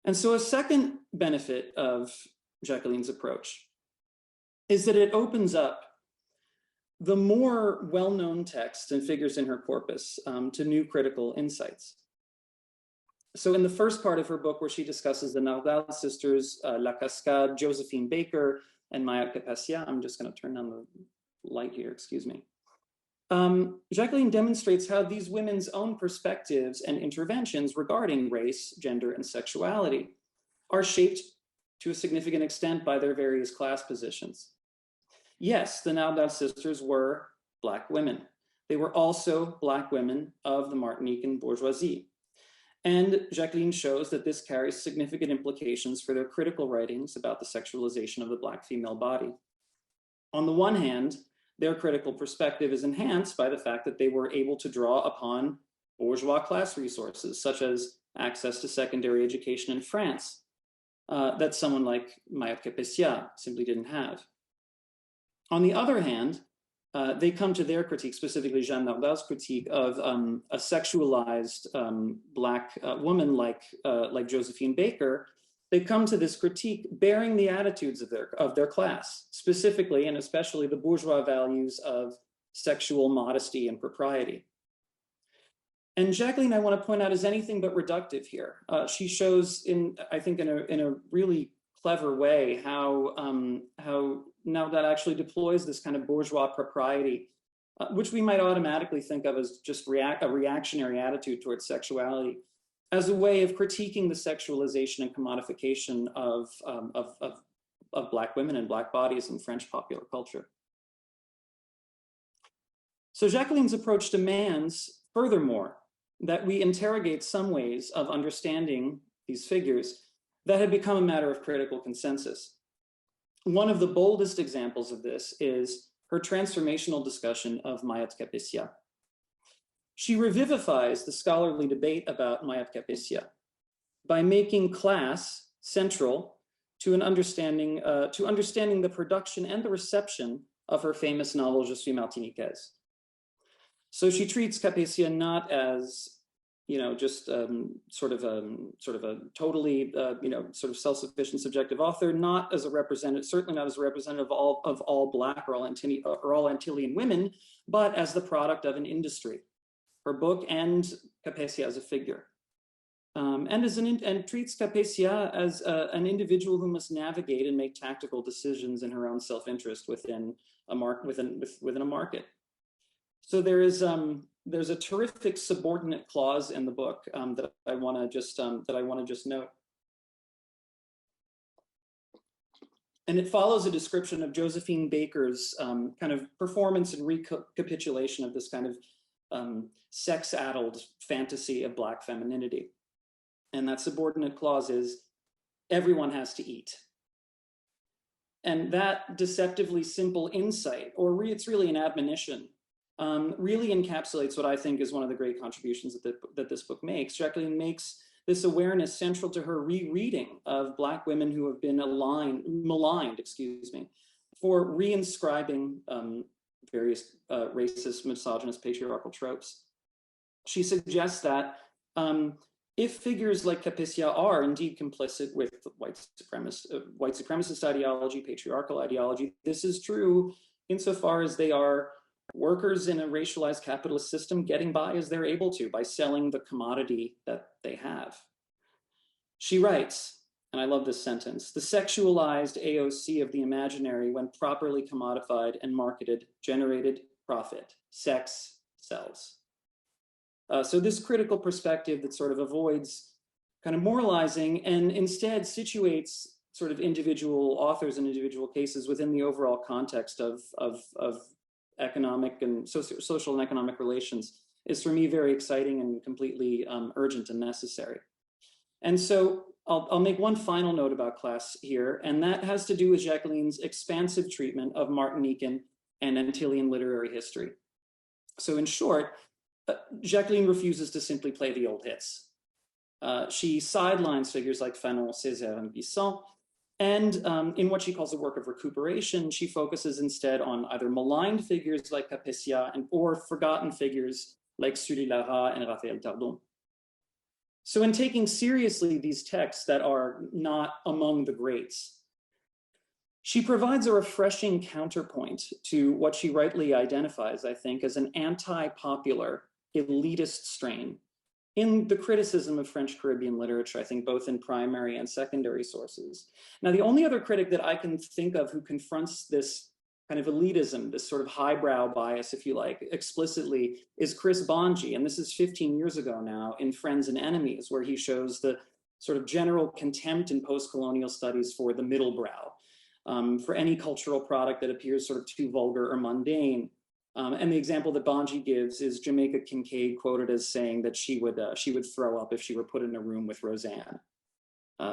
Speaker 4: And so a second benefit of Jacqueline's approach is that it opens up the more well-known texts and figures in her corpus to new critical insights. So in the first part of her book, where she discusses the Nardal sisters, La Cascade, Josephine Baker, and Mayat Capacia, I'm just going to turn on the light here, excuse me. Jacqueline demonstrates how these women's own perspectives and interventions regarding race, gender, and sexuality are shaped to a significant extent by their various class positions. Yes, the Nardal sisters were Black women. They were also Black women of the Martinican bourgeoisie. And Jacqueline shows that this carries significant implications for their critical writings about the sexualization of the Black female body. On the one hand, their critical perspective is enhanced by the fact that they were able to draw upon bourgeois class resources, such as access to secondary education in France, that someone like Mayat Capacia simply didn't have. On the other hand, they come to their critique, specifically Jeanne Nardal's critique of a sexualized Black woman like Josephine Baker, they come to this critique bearing the attitudes of their class, specifically and especially the bourgeois values of sexual modesty and propriety. And Jacqueline, I want to point out, is anything but reductive here. She shows, I think, in a really clever way how now that actually deploys this kind of bourgeois propriety, which we might automatically think of as just a reactionary attitude towards sexuality, as a way of critiquing the sexualization and commodification of Black women and Black bodies in French popular culture. So Jacqueline's approach demands, furthermore, that we interrogate some ways of understanding these figures that had become a matter of critical consensus. One of the boldest examples of this is her transformational discussion of Mayat Capétia. She revivifies the scholarly debate about Mayat Capétia by making class central to an understanding the production and the reception of her famous novel Je suis Martiniquaise. So she treats Capétia not as, just sort of a totally, sort of self-sufficient subjective author, not as a representative, certainly not as a representative of all Black or all Antillean women, but as the product of an industry. Her book and Capétia as a figure, and treats Capétia as an individual who must navigate and make tactical decisions in her own self-interest within a market. So there's a terrific subordinate clause in the book that I want to just note, and it follows a description of Josephine Baker's kind of performance and recapitulation of this kind of sex-addled fantasy of Black femininity. And that subordinate clause is, everyone has to eat. And that deceptively simple insight, or it's really an admonition, really encapsulates what I think is one of the great contributions that this book makes. Jacqueline makes this awareness central to her rereading of Black women who have been maligned, for reinscribing various racist, misogynist, patriarchal tropes. She suggests that if figures like Capétia are indeed complicit with white supremacist ideology, patriarchal ideology, this is true insofar as they are workers in a racialized capitalist system getting by as they're able to by selling the commodity that they have. She writes, and I love this sentence, the sexualized AOC of the imaginary, when properly commodified and marketed, generated profit. Sex sells. So this critical perspective that sort of avoids kind of moralizing and instead situates sort of individual authors and individual cases within the overall context of economic and social and economic relations is, for me, very exciting and completely urgent and necessary. And so I'll make one final note about class here, and that has to do with Jacqueline's expansive treatment of Martinican and Antillean literary history. So in short, Jacqueline refuses to simply play the old hits. She sidelines figures like Fanon, Césaire, and Bisson, and in what she calls a work of recuperation, she focuses instead on either maligned figures like Capétia or forgotten figures like Sully Lara and Raphaël Tardon. So in taking seriously these texts that are not among the greats, she provides a refreshing counterpoint to what she rightly identifies, I think, as an anti-popular, elitist strain in the criticism of French Caribbean literature, I think both in primary and secondary sources. Now, the only other critic that I can think of who confronts this kind of elitism, this sort of highbrow bias, if you like, explicitly, is Chris Bongi. And this is 15 years ago now in Friends and Enemies, where he shows the sort of general contempt in post-colonial studies for the middle brow, for any cultural product that appears sort of too vulgar or mundane. And the example that Bongi gives is Jamaica Kincaid quoted as saying that she would throw up if she were put in a room with Roseanne.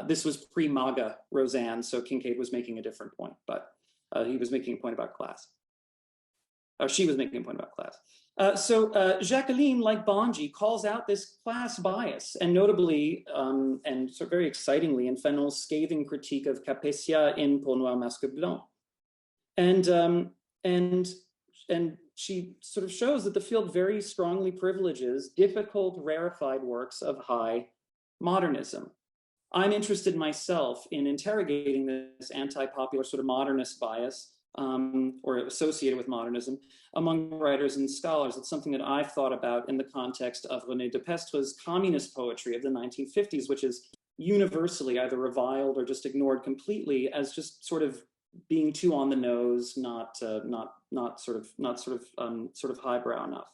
Speaker 4: This was pre-MAGA Roseanne, so Kincaid was making a different point, but he was making a point about class. Or she was making a point about class. So Jacqueline, like Bongi, calls out this class bias, and notably, and so very excitingly, in Fanon's scathing critique of Capétia in Peau Noire Masque Blanc. And she sort of shows that the field very strongly privileges difficult, rarefied works of high modernism. I'm interested myself in interrogating this anti-popular sort of modernist bias, or associated with modernism, among writers and scholars. It's something that I've thought about in the context of René Depestre's communist poetry of the 1950s, which is universally either reviled or just ignored completely as just sort of being too on the nose, not sort of highbrow enough.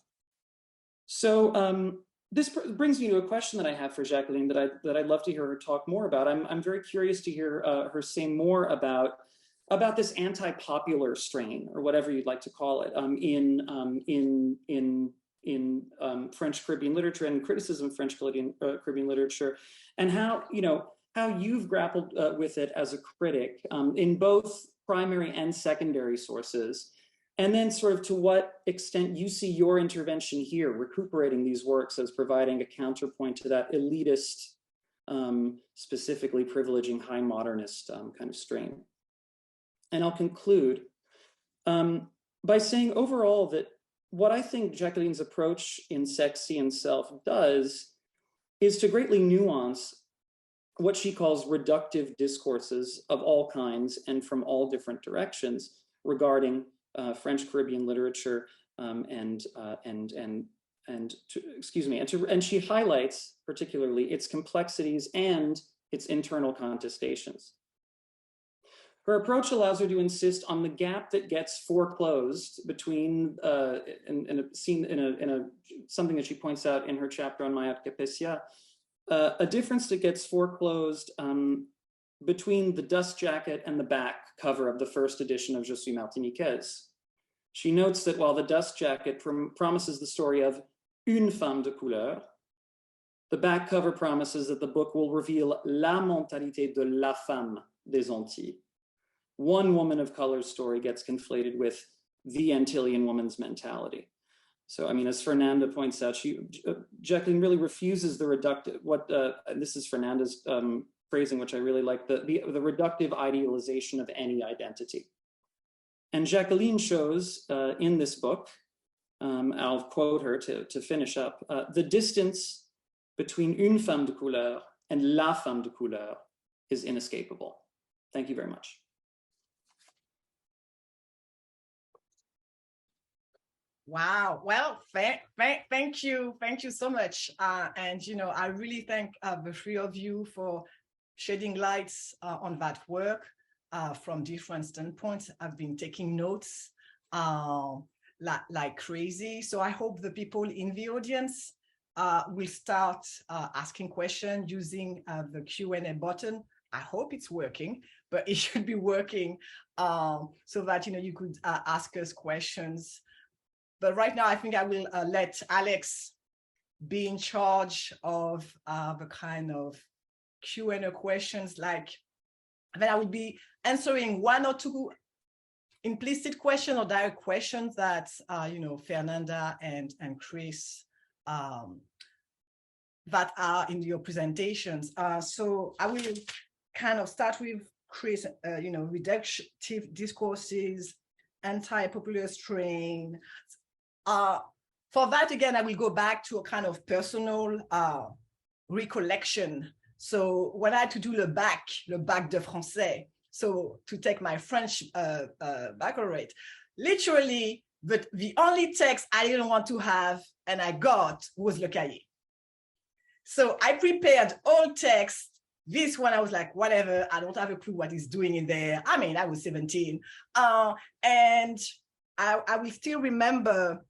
Speaker 4: So this brings me to a question that I have for Jacqueline that I'd love to hear her talk more about. I'm very curious to hear her say more about this anti-popular strain, or whatever you'd like to call it, in French Caribbean literature and criticism of French Caribbean literature, and how you've grappled with it as a critic in both primary and secondary sources, and then sort of to what extent you see your intervention here, recuperating these works as providing a counterpoint to that elitist, specifically privileging high modernist kind of strain. And I'll conclude by saying overall that what I think Jacqueline's approach in Sex, Sea, and Self does is to greatly nuance what she calls reductive discourses of all kinds and from all different directions regarding French Caribbean literature, and she highlights particularly its complexities and its internal contestations. Her approach allows her to insist on the gap that gets foreclosed between, something that she points out in her chapter on Mayat Capecia, a difference that gets foreclosed between the dust jacket and the back cover of the first edition of Je suis Martiniquaise. She notes that while the dust jacket promises the story of une femme de couleur, the back cover promises that the book will reveal la mentalité de la femme des Antilles. One woman of color's story gets conflated with the Antillean woman's mentality. So, I mean, as Fernanda points out, Jacqueline really refuses the reductive, this is Fernanda's phrasing, which I really like, the reductive idealization of any identity. And Jacqueline shows in this book, I'll quote her to finish up, the distance between une femme de couleur and la femme de couleur is inescapable. Thank you very much.
Speaker 1: Wow. Well, thank you so much. And I really thank the three of you for shedding lights on that work from different standpoints. I've been taking notes like crazy. So I hope the people in the audience will start asking questions using the Q&A button. I hope it's working, but it should be working so that you could ask us questions. But right now, I think I will let Alex be in charge of the kind of Q&A questions. Then I will be answering one or two implicit questions or direct questions that Fernanda and Chris that are in your presentations. So I will kind of start with Chris. Reductive discourses, anti-popular strain. For that, again, I will go back to a kind of personal recollection. So when I had to do le bac de français, so to take my French baccalaureate, literally, the only text I didn't want to have and I got was le cahier. So I prepared all text. This one, I was like, whatever, I don't have a clue what he's doing in there. I mean, I was 17. And I will still remember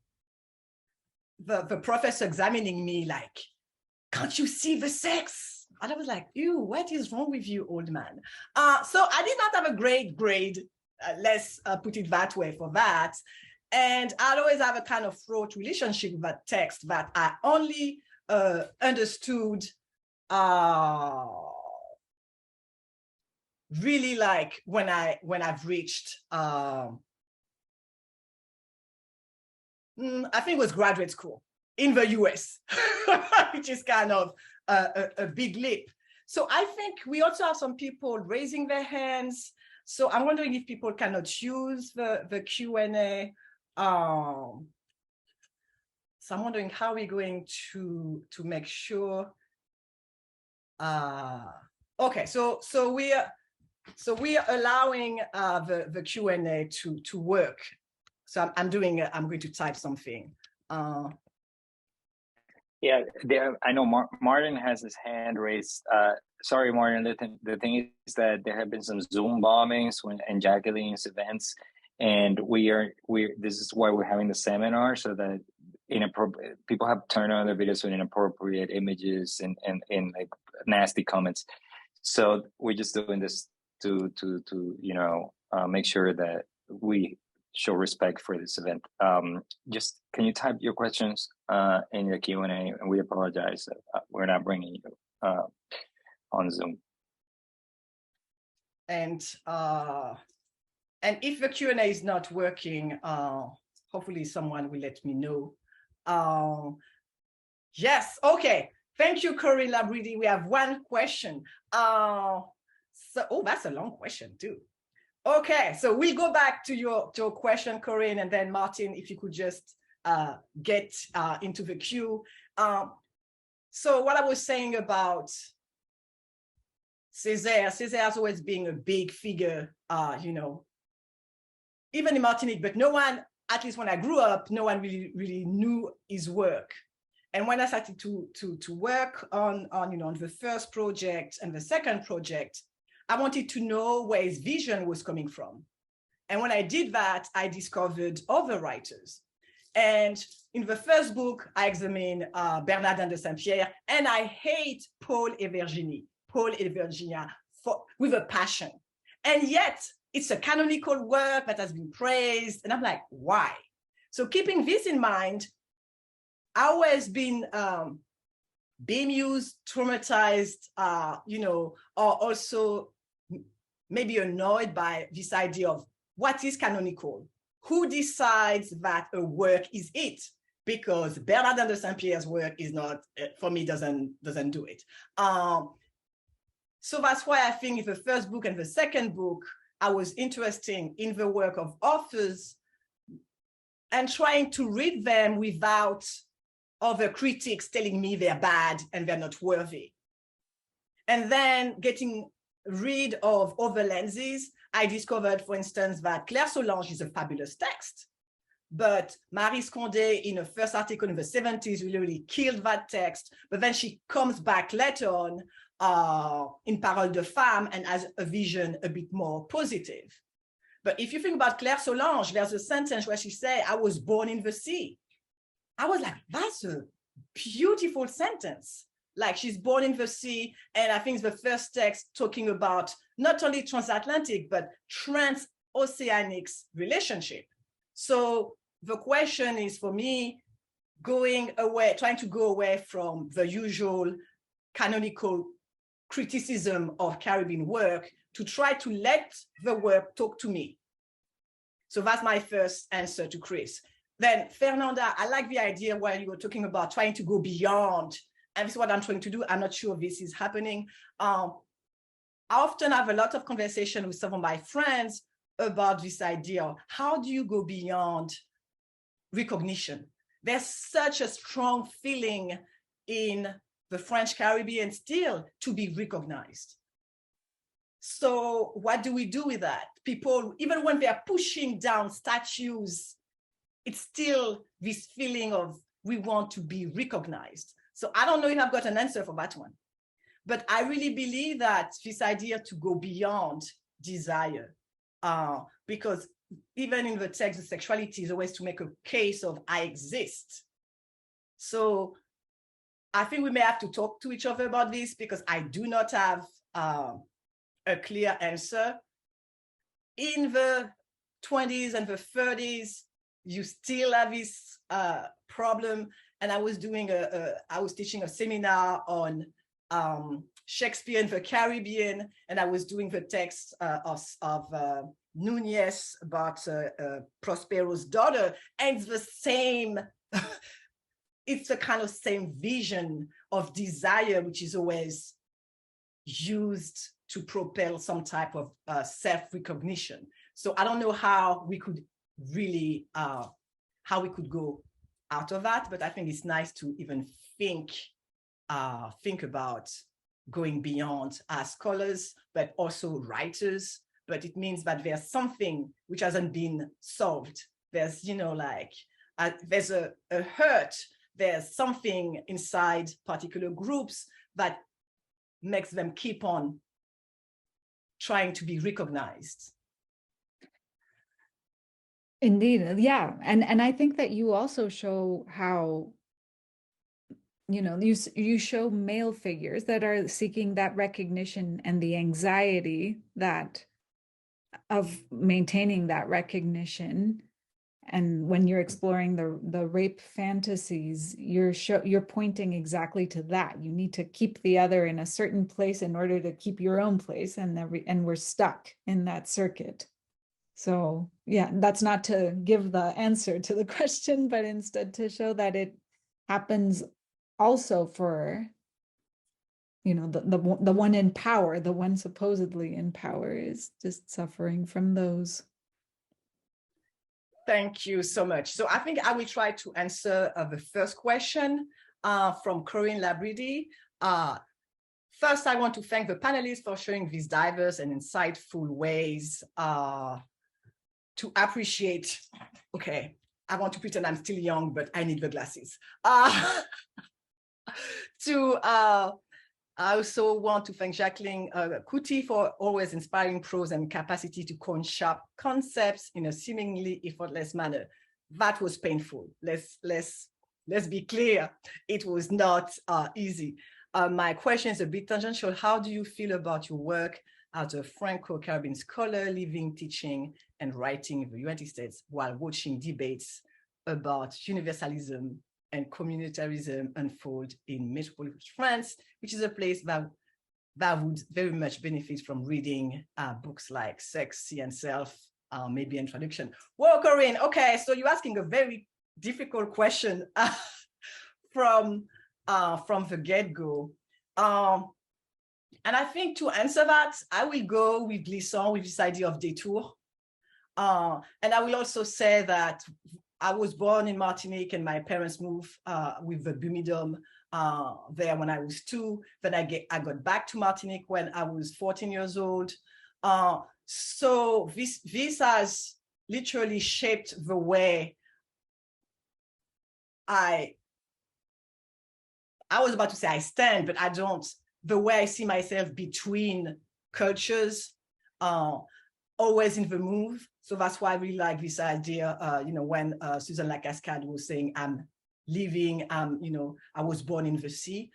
Speaker 1: the professor examining me like, can't you see the sex? And I was like, ew, what is wrong with you, old man? So I did not have a great grade, let's put it that way for that. And I'd always have a kind of fraught relationship with that text that I only understood really like when I've reached I think it was graduate school in the US, which is kind of a big leap. So I think we also have some people raising their hands. So I'm wondering if people cannot use the Q&A. So I'm wondering how we're going to make sure. Okay, so we are allowing the Q&A to work. So I'm going to type something.
Speaker 2: Yeah, I know Martin has his hand raised. Sorry, Martin. The thing is that there have been some Zoom bombings and Jacqueline's events, and this is why we're having the seminar, so that people have turned on their videos with inappropriate images and like nasty comments. So we're just doing this to make sure that we show respect for this event. Just can you type your questions in the Q&A, and we apologize that we're not bringing you on Zoom.
Speaker 1: And if the Q&A is not working, hopefully someone will let me know. Yes, okay. Thank you, Corinne Labridi. We have one question. That's a long question too. Okay, so we'll go back to your question, Corinne, and then Martin, if you could just get into the queue. So what I was saying about Césaire has always been a big figure, even in Martinique, but no one, at least when I grew up, no one really knew his work. And when I started to work on the first project and the second project, I wanted to know where his vision was coming from. And when I did that, I discovered other writers. And in the first book, I examined Bernardin de Saint-Pierre, and I hate Paul et Virginia with a passion. And yet, it's a canonical work that has been praised. And I'm like, why? So keeping this in mind, I always been bemused, traumatized, or also maybe annoyed by this idea of what is canonical. Who decides that a work is it? Because Bernardin de Saint-Pierre's work is not, for me, doesn't do it. So that's why I think in the first book and the second book, I was interested in the work of authors and trying to read them without other critics telling me they're bad and they're not worthy. And then getting rid of other lenses, I discovered, for instance, that Claire Solange is a fabulous text, but Marie Scondé, in a first article in the 70s, really killed that text, but then she comes back later on in Parole de Femme and has a vision a bit more positive. But if you think about Claire Solange, there's a sentence where she said, "I was born in the sea." I was like, that's a beautiful sentence. Like, she's born in the sea. And I think it's the first text talking about not only transatlantic, but transoceanic relationship. So the question is, for me, trying to go away from the usual canonical criticism of Caribbean work to try to let the work talk to me. So that's my first answer to Chris. Then Fernanda, I like the idea where you were talking about trying to go beyond, and this is what I'm trying to do. I'm not sure this is happening. I often have a lot of conversation with some of my friends about this idea of how do you go beyond recognition? There's such a strong feeling in the French Caribbean still to be recognized. So what do we do with that? People, even when they are pushing down statues, it's still this feeling of we want to be recognized. So I don't know if I've got an answer for that one, but I really believe that this idea to go beyond desire, because even in the text, the sexuality is always to make a case of I exist. So I think we may have to talk to each other about this, because I do not have a clear answer. In the 20s and the 30s, you still have this problem. And I was teaching a seminar on Shakespeare in the Caribbean, and I was doing the text of Nunez about Prospero's daughter, and it's the same, it's a kind of same vision of desire, which is always used to propel some type of self-recognition. So I don't know how we could really, how we could go out of that, but I think it's nice to even think about going beyond as scholars, but also writers. But it means that there's something which hasn't been solved. There's, there's a hurt. There's something inside particular groups that makes them keep on trying to be recognized.
Speaker 3: Indeed, yeah. And I think that you also show how, you show male figures that are seeking that recognition and the anxiety of maintaining that recognition. And when you're exploring the rape fantasies, you're pointing exactly to that. You need to keep the other in a certain place in order to keep your own place, and we're stuck in that circuit. So yeah, that's not to give the answer to the question, but instead to show that it happens also for, the one in power, the one supposedly in power is just suffering from those.
Speaker 1: Thank you so much. So I think I will try to answer the first question from Corinne Labridi. First, I want to thank the panelists for showing these diverse and insightful ways to appreciate, okay, I want to pretend I'm still young, but I need the glasses. I also want to thank Jacqueline Couti for always inspiring prose and capacity to coin sharp concepts in a seemingly effortless manner. That was painful. Let's be clear. It was not easy. My question is a bit tangential. How do you feel about your work as a Franco-Caribbean scholar, living, teaching, and writing in the United States while watching debates about universalism and communitarism unfold in metropolitan France, which is a place that would very much benefit from reading books like Sex, and Self, maybe introduction. Well, Corinne, okay, so you're asking a very difficult question from the get-go. And I think to answer that, I will go with Glissant, with this idea of détour. And I will also say that I was born in Martinique and my parents moved with the Bumidum there when I was 2. Then I got back to Martinique when I was 14 years old. So this has literally shaped the way I was about to say I stand, but I don't. The way I see myself between cultures, always in the move. So that's why I really like this idea, when Susan Lacascade was saying, I'm living, I was born in the sea.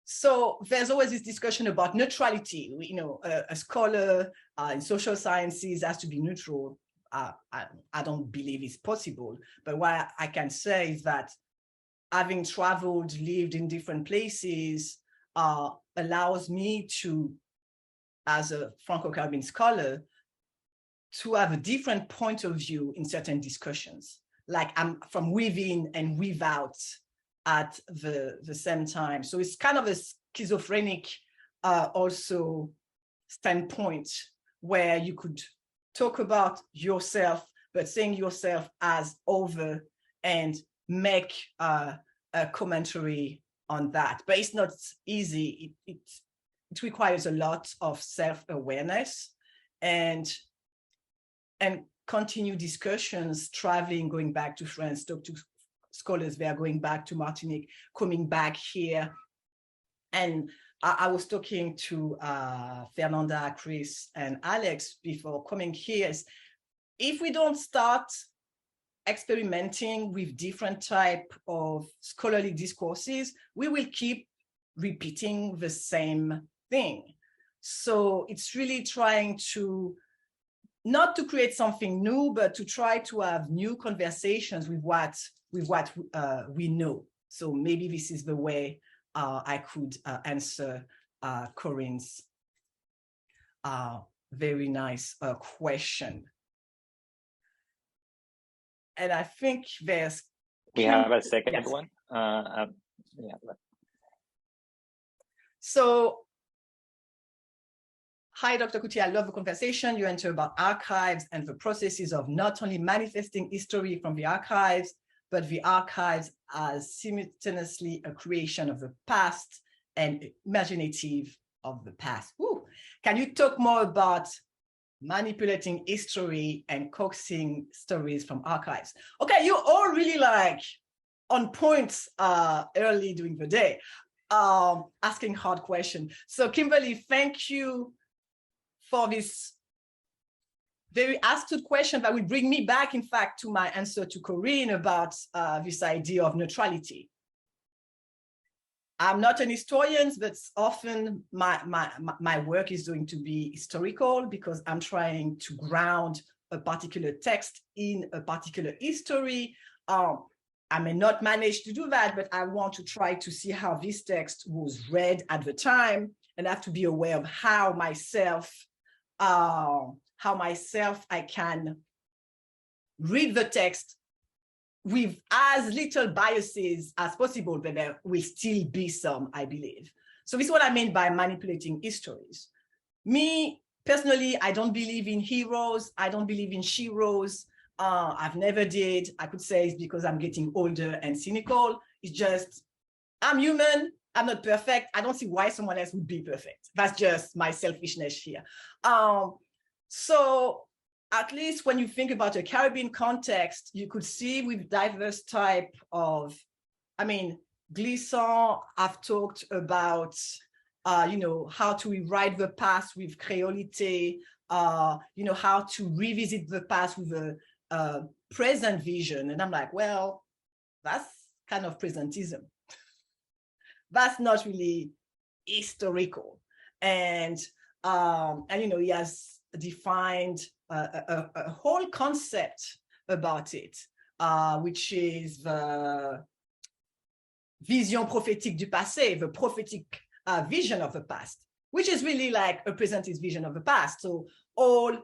Speaker 1: So there's always this discussion about neutrality. A scholar in social sciences has to be neutral. I don't believe it's possible. But what I can say is that having traveled, lived in different places, allows me to, as a Franco-Caribbean scholar, to have a different point of view in certain discussions. Like I'm from within and without at the same time. So it's kind of a schizophrenic also standpoint where you could talk about yourself, but saying yourself as over and make a commentary on that. But it's not easy. It requires a lot of self-awareness and continue discussions, traveling, going back to France, talk to scholars there, going back to Martinique, coming back here. And I was talking to Fernanda, Chris, and Alex before coming here. If we don't start experimenting with different type of scholarly discourses, we will keep repeating the same thing. So it's really trying to, not to create something new, but to try to have new conversations with what we know. So maybe this is the way I could answer Corinne's very nice question. And I think
Speaker 2: we have a second
Speaker 1: yes.
Speaker 2: one. Yeah.
Speaker 1: So, hi, Dr. Couti, I love the conversation. You enter about archives and the processes of not only manifesting history from the archives, but the archives as simultaneously a creation of the past and imaginative of the past. Ooh. Can you talk more about manipulating history and coaxing stories from archives? Okay, you're all really like on point early during the day, asking hard questions. So Kimberly, thank you for this very astute question that will bring me back, in fact, to my answer to Corinne about this idea of neutrality. I'm not an historian, but often my work is going to be historical because I'm trying to ground a particular text in a particular history. I may not manage to do that, but I want to try to see how this text was read at the time, and I have to be aware of how myself I can read the text with as little biases as possible, but there will still be some, I believe. So this is what I mean by manipulating histories. Me, personally, I don't believe in heroes. I don't believe in sheroes. I've never did. I could say it's because I'm getting older and cynical. It's just, I'm human. I'm not perfect. I don't see why someone else would be perfect. That's just my selfishness here. So at least when you think about a Caribbean context, you could see with diverse type of, I mean, Glisson, I've talked about, how to rewrite the past with créolité, how to revisit the past with a present vision. And I'm like, well, that's kind of presentism. That's not really historical. And he has defined a whole concept about it, which is the vision prophétique du passé, the prophetic vision of the past, which is really like a presentist vision of the past. So all,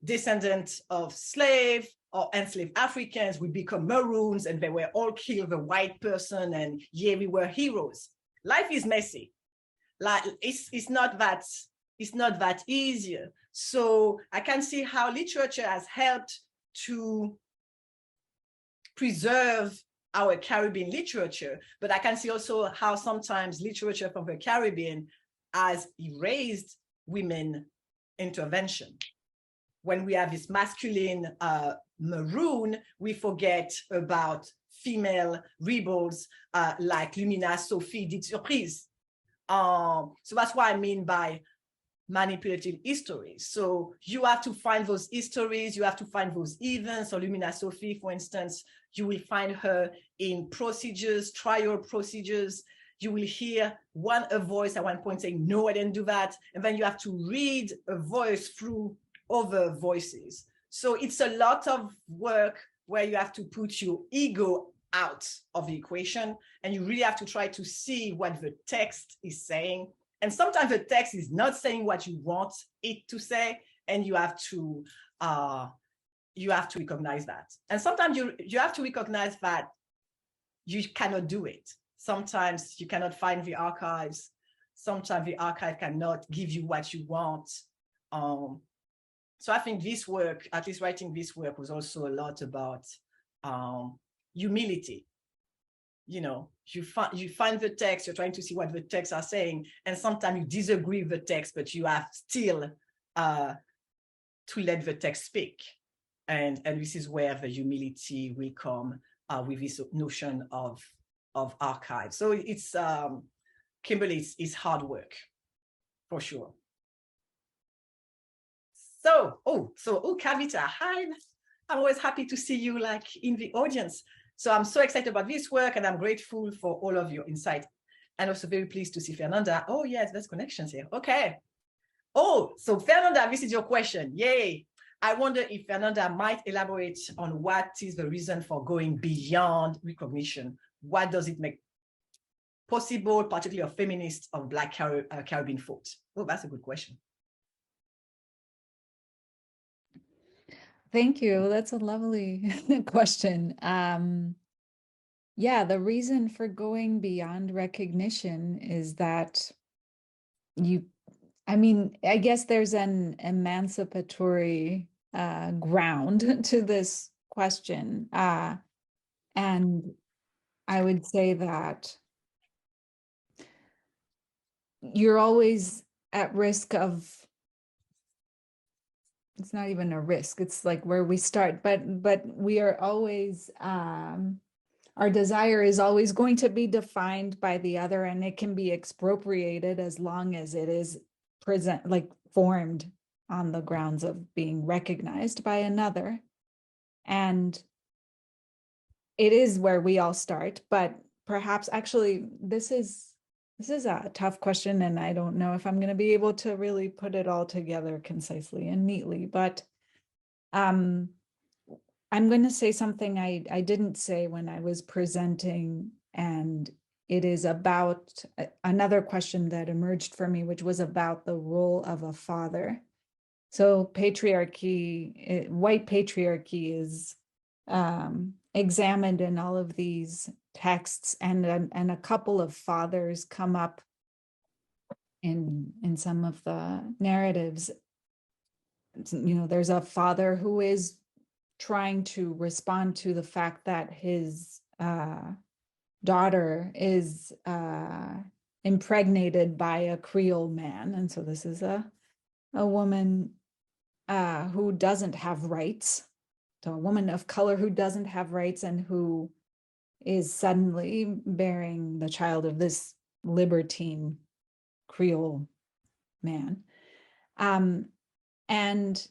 Speaker 1: descendants of slave or enslaved Africans would become maroons and they were all killed the white person and yeah, we were heroes. Life is messy. Like it's not that easier. So I can see how literature has helped to preserve our Caribbean literature, but I can see also how sometimes literature from the Caribbean has erased women intervention. When we have this masculine maroon, we forget about female rebels like Lumina, Sophie, Dite Surprise. So that's what I mean by manipulative histories. So you have to find those histories, you have to find those events. So Lumina Sophie, for instance, you will find her in procedures, trial procedures. You will hear a voice at one point saying, no, I didn't do that. And then you have to read a voice through other voices. So it's a lot of work where you have to put your ego out of the equation. And you really have to try to see what the text is saying. And sometimes the text is not saying what you want it to say, and you have to recognize that. And sometimes you have to recognize that you cannot do it. Sometimes you cannot find the archives. Sometimes the archive cannot give you what you want. So I think this work, at least writing this work, was also a lot about humility. You find the text, you're trying to see what the texts are saying, and sometimes you disagree with the text, but you have still to let the text speak. And this is where the humility will come with this notion of archive. So it's, Kimberly, it's hard work, for sure. So Kavita, hi. I'm always happy to see you like in the audience. So I'm so excited about this work and I'm grateful for all of your insight. And also very pleased to see Fernanda. Oh yes, there's connections here. Okay. Oh, so Fernanda, this is your question. Yay. I wonder if Fernanda might elaborate on what is the reason for going beyond recognition. What does it make possible, particularly of feminists of Black Caribbean folks? Oh, that's a good question.
Speaker 3: Thank you. That's a lovely question. Yeah, the reason for going beyond recognition is that I guess there's an emancipatory ground to this question. And I would say that you're always at risk of, it's not even a risk, it's like where we start, but we are always, our desire is always going to be defined by the other, and it can be expropriated as long as it is formed on the grounds of being recognized by another. And it is where we all start, but perhaps actually this is a tough question, and I don't know if I'm going to be able to really put it all together concisely and neatly, but I'm going to say something I didn't say when I was presenting, and it is about another question that emerged for me, which was about the role of a father. So patriarchy, white patriarchy is examined in all of these texts, and a couple of fathers come up in some of the narratives. You know, there's a father who is trying to respond to the fact that his daughter is impregnated by a Creole man, and so this is a woman who doesn't have rights. So a woman of color who doesn't have rights and who is suddenly bearing the child of this libertine Creole man. And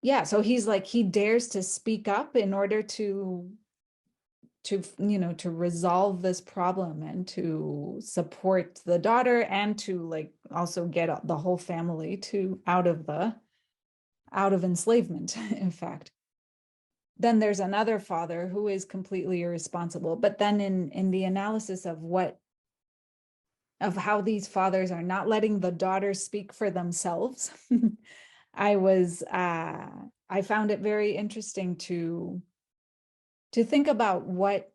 Speaker 3: yeah, so he's like, he dares to speak up in order to resolve this problem and to support the daughter, and to like also get the whole family out of enslavement, in fact. Then there's another father who is completely irresponsible. But then in the analysis of how these fathers are not letting the daughters speak for themselves, I found it very interesting to think about what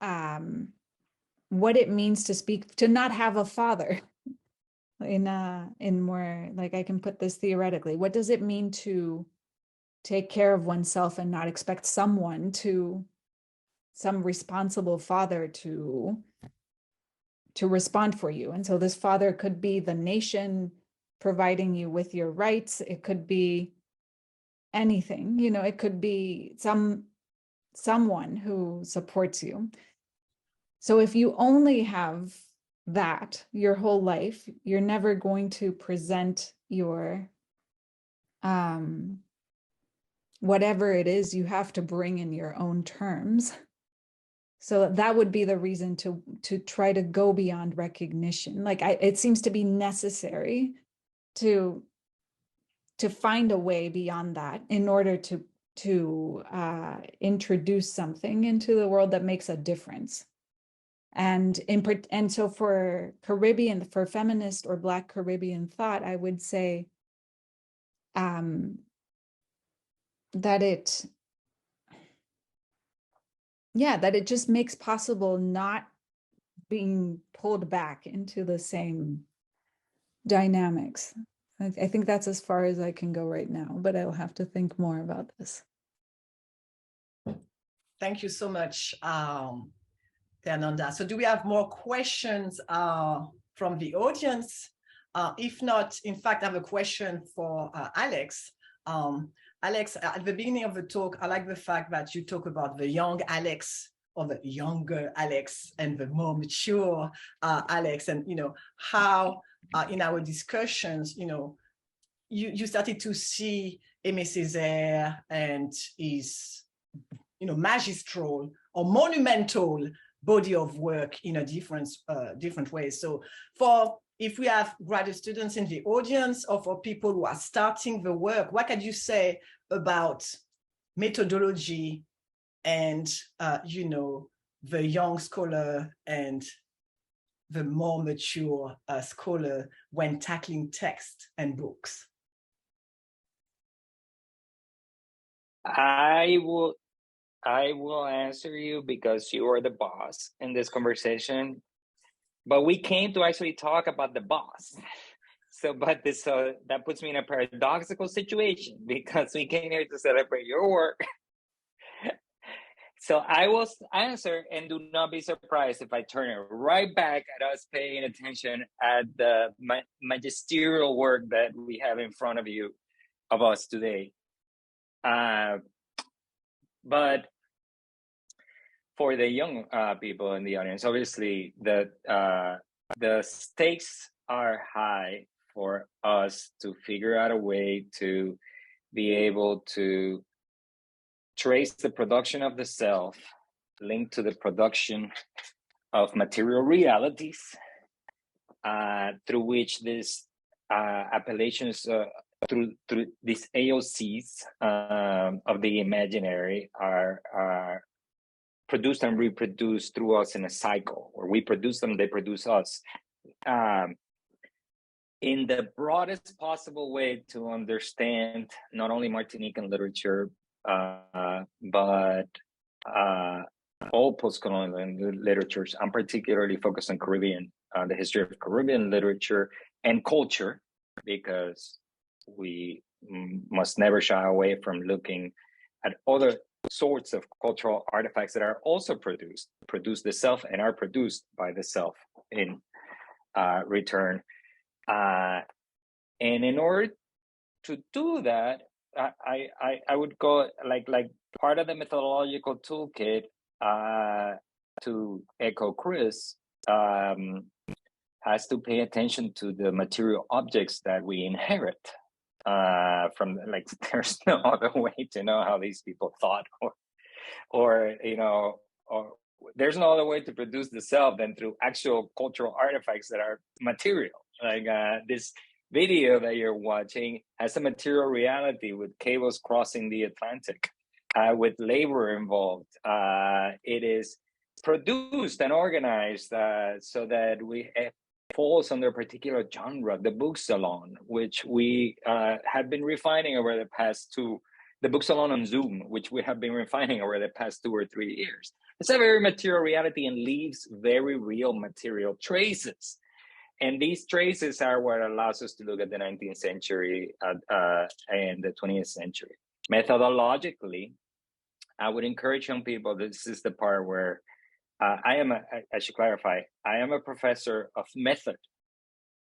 Speaker 3: it means to not have a father. In more, like, I can put this theoretically. What does it mean to take care of oneself and not expect some responsible father to respond for you? And so this father could be the nation providing you with your rights. It could be anything, it could be someone who supports you. So if you only have that your whole life, you're never going to present your whatever it is you have to bring in your own terms. So that would be the reason to try to go beyond recognition. Like, it seems to be necessary to find a way beyond that in order to introduce something into the world that makes a difference. And so for feminist or Black Caribbean thought, I would say that it just makes possible not being pulled back into the same dynamics. I think that's as far as I can go right now, but I'll have to think more about this.
Speaker 1: Thank you so much, Fernanda. So do we have more questions from the audience? If not, in fact, I have a question for Alex. Alex, at the beginning of the talk, I like the fact that you talk about the young Alex, or the younger Alex, and the more mature Alex, and how in our discussions, you started to see Aimé Césaire and his magistral or monumental body of work in a different ways. So if we have graduate students in the audience, or for people who are starting the work, what can you say about methodology and the young scholar and the more mature scholar when tackling text and books?
Speaker 2: I will answer you because you are the boss in this conversation. But we came to actually talk about the boss. So that puts me in a paradoxical situation, because we came here to celebrate your work. So I will answer, and do not be surprised if I turn it right back at us paying attention at the magisterial work that we have in front of us today. But for the young people in the audience, obviously the stakes are high for us to figure out a way to be able to trace the production of the self linked to the production of material realities, through which these appellations, through these AOCs of the imaginary are produced and reproduced through us in a cycle, where we produce them, they produce us. In the broadest possible way to understand not only Martinican literature, but all post-colonial literatures. I'm particularly focused on Caribbean, the history of Caribbean literature and culture, because we must never shy away from looking at other sorts of cultural artifacts that are also produce the self and are produced by the self in return. And in order to do that, I would go like part of the methodological toolkit, to echo Chris, has to pay attention to the material objects that we inherit from, like, there's no other way to know how these people thought, or there's no other way to produce the self than through actual cultural artifacts that are material. Like this video that you're watching has a material reality with cables crossing the Atlantic, with labor involved. It is produced and organized so that it falls under a particular genre, the book salon, which we have been refining over the past the book salon on Zoom, which we have been refining over the past 2 or 3 years. It's a very material reality and leaves very real material traces. And these traces are what allows us to look at the 19th century and the 20th century. Methodologically, I would encourage young people, this is the part where I should clarify, I am a professor of method.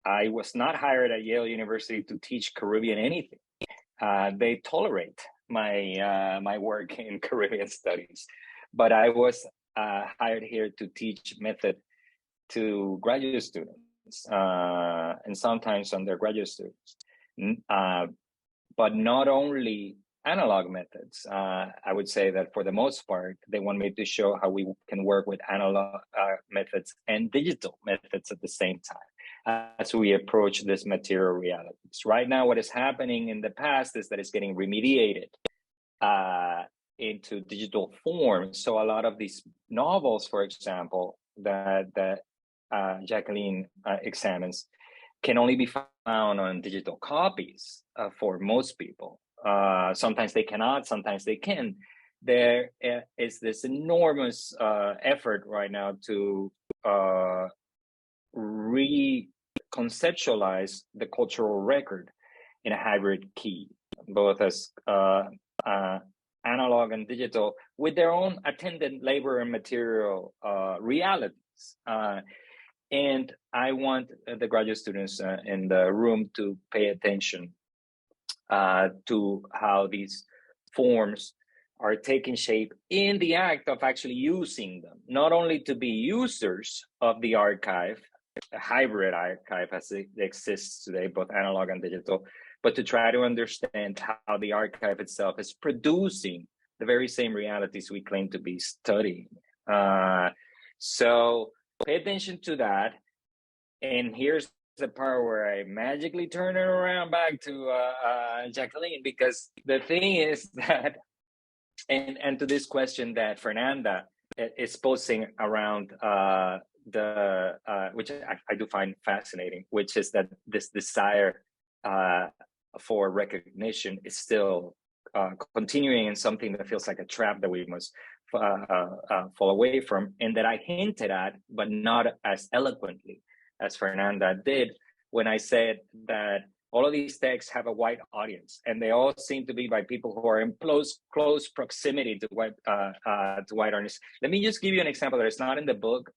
Speaker 2: I was not hired at Yale University to teach Caribbean anything. They tolerate my work in Caribbean studies, but I was hired here to teach method to graduate students, and sometimes undergraduate students, but not only analog methods. I would say that for the most part, they want me to show how we can work with analog methods and digital methods at the same time as we approach this material realities. Right now, what is happening in the past is that it's getting remediated into digital form. So a lot of these novels, for example, that Jacqueline examines, can only be found on digital copies for most people. Sometimes they cannot, sometimes they can. There is this enormous effort right now to reconceptualize the cultural record in a hybrid key, both as analog and digital, with their own attendant labor and material realities. And I want the graduate students in the room to pay attention to how these forms are taking shape in the act of actually using them, not only to be users of the archive, a hybrid archive as it exists today, both analog and digital, but to try to understand how the archive itself is producing the very same realities we claim to be studying. So pay attention to that. And here's the part where I magically turn it around back to Jacqueline, because the thing is that, and to this question that Fernanda is posing around which I do find fascinating, which is that this desire for recognition is still continuing in something that feels like a trap that we must fall away from, and that I hinted at, but not as eloquently as Fernanda did, when I said that all of these texts have a white audience, and they all seem to be by people who are in close proximity to white audience. Let me just give you an example that is not in the book,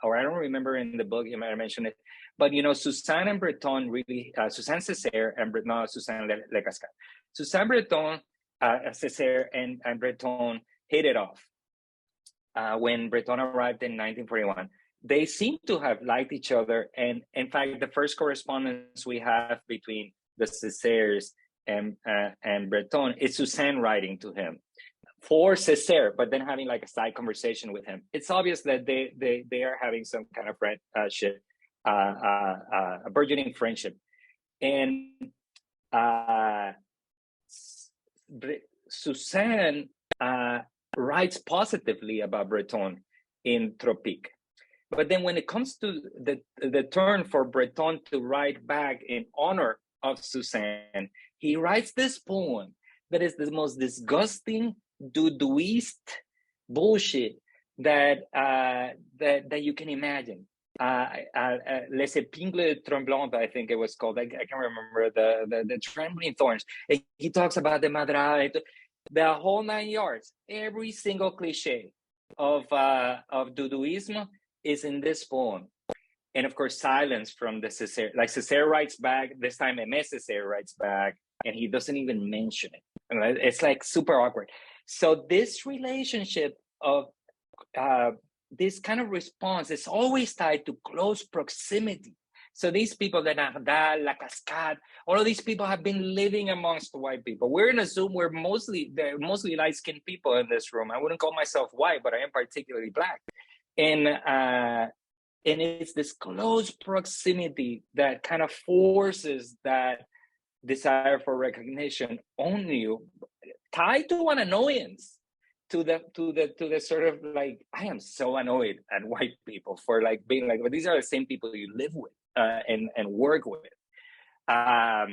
Speaker 2: or I don't remember in the book, you might have mentioned it, but Suzanne and Breton really, Suzanne Césaire and not Suzanne Lecascat. Suzanne Breton, Césaire and Breton hit it off when Breton arrived in 1941. They seem to have liked each other. And in fact, the first correspondence we have between the Césaires and Breton is Suzanne writing to him for Césaire, but then having like a side conversation with him. It's obvious that they are having some kind of friendship, a burgeoning friendship. And Suzanne writes positively about Breton in Tropique. But then when it comes to the turn for Breton to write back in honor of Suzanne, he writes this poem that is the most disgusting Doudouist bullshit that you can imagine. Les Épingles Tremblantes, I think it was called. I can't remember the trembling thorns. He talks about the madra, the whole 9 yards. Every single cliche of Doudouisme is in this poem. And of course, silence from the Césaire. Like Césaire writes back, this time Aimé Césaire writes back, and he doesn't even mention it. It's like super awkward. So this relationship of this kind of response is always tied to close proximity. So these people, the Nardal, La Cascade, all of these people have been living amongst white people. We're in a Zoom where mostly light-skinned people in this room. I wouldn't call myself white, but I am particularly Black. And it's this close proximity that kind of forces that desire for recognition on you, tied to an annoyance, to the sort of like, I am so annoyed at white people for like being like, but these are the same people you live with and work with. At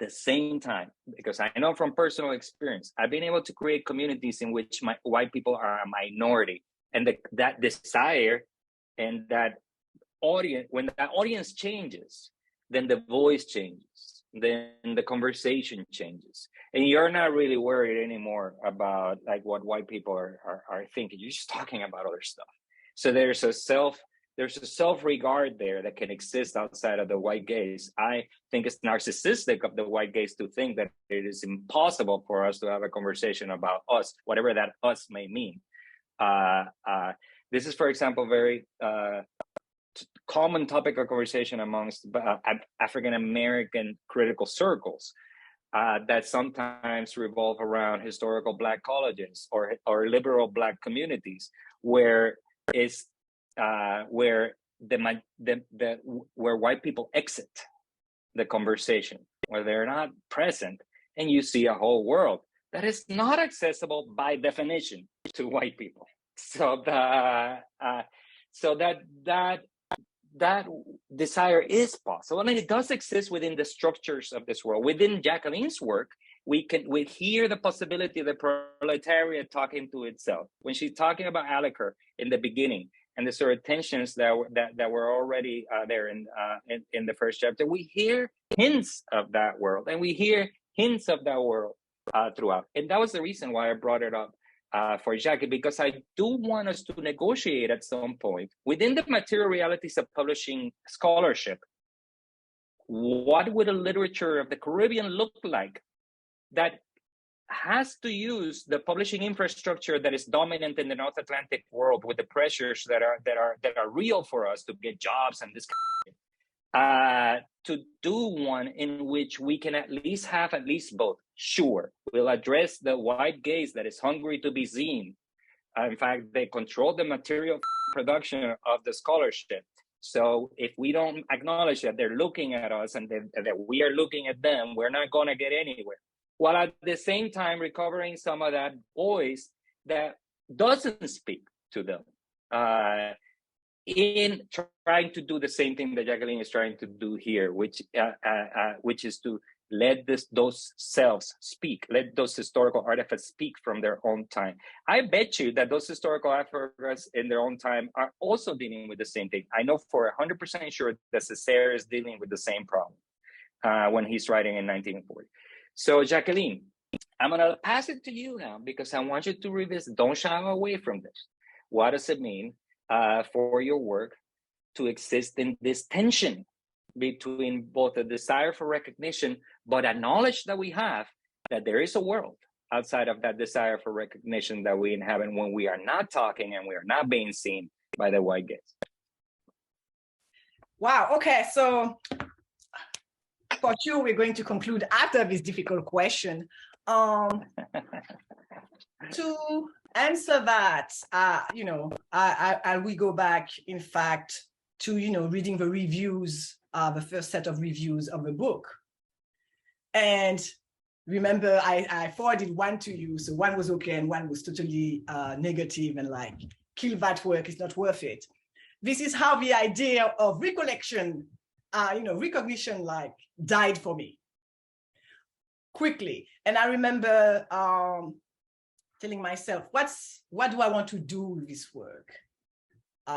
Speaker 2: the same time, because I know from personal experience, I've been able to create communities in which white people are a minority. And that desire and that audience, when that audience changes, then the voice changes, then the conversation changes. And you're not really worried anymore about like what white people are thinking. You're just talking about other stuff. So there's a self-regard there that can exist outside of the white gaze. I think it's narcissistic of the white gaze to think that it is impossible for us to have a conversation about us, whatever that us may mean. This is, for example, very common topic of conversation amongst African-American critical circles that sometimes revolve around historical Black colleges or liberal Black communities, where where white people exit the conversation, where they're not present, and you see a whole world that is not accessible by definition to white people. So that desire is possible, and it does exist within the structures of this world. Within Jacqueline's work, we hear the possibility of the proletariat talking to itself when she's talking about Aliker in the beginning, and the sort of tensions that were already there in the first chapter. We hear hints of that world, and we hear hints of that world throughout. And that was the reason why I brought it up for Jackie, because I do want us to negotiate at some point within the material realities of publishing scholarship. What would a literature of the Caribbean look like that has to use the publishing infrastructure that is dominant in the North Atlantic world, with the pressures that are real for us to get jobs and this to do one in which we can at least have both. Sure, we'll address the white gaze that is hungry to be seen. In fact, they control the material production of the scholarship. So if we don't acknowledge that they're looking at us and that we are looking at them, we're not going to get anywhere. While at the same time recovering some of that voice that doesn't speak to them, in trying to do the same thing that Jacqueline is trying to do here, which is to let those selves speak, let those historical artifacts speak from their own time. I bet you that those historical artifacts in their own time are also dealing with the same thing. I know for 100% sure that Césaire is dealing with the same problem. when he's writing in 1940. So Jacqueline, I'm gonna pass it to you now because I want you to revisit, don't shy away from this. What does it mean for your work to exist in this tension between both a desire for recognition, but a knowledge that we have that there is a world outside of that desire for recognition that we inhabit when we are not talking and we are not being seen by the white gaze?
Speaker 1: Wow, okay, so for sure we're going to conclude after this difficult question. To answer that, I will go back, in fact, to reading the reviews, the first set of reviews of the book. And remember, I forwarded one to you, so one was okay and one was totally negative and like, kill that work, it's not worth it. This is how the idea of recollection, recognition like died for me quickly. And I remember telling myself, what do I want to do with this work?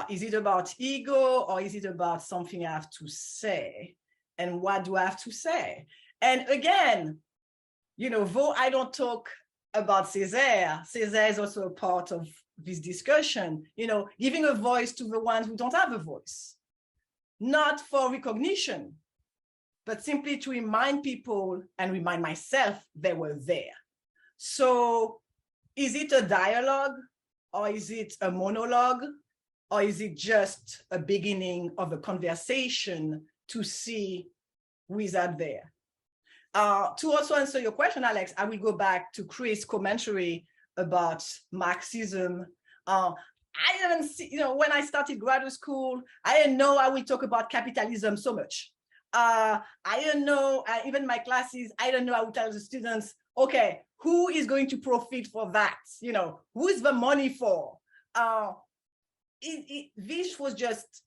Speaker 1: Is it about ego or is it about something I have to say? And what do I have to say? And again, though I don't talk about Césaire is also a part of this discussion, giving a voice to the ones who don't have a voice, not for recognition, but simply to remind people and remind myself they were there. So is it a dialogue or is it a monologue or is it just a beginning of a conversation to see who is out there? To also answer your question, Alex, I will go back to Chris' commentary about Marxism. I didn't see, when I started graduate school, I didn't know I would talk about capitalism so much. I didn't know, even my classes, I don't know, I would tell the students, okay, who is going to profit for that? Who is the money for? This was just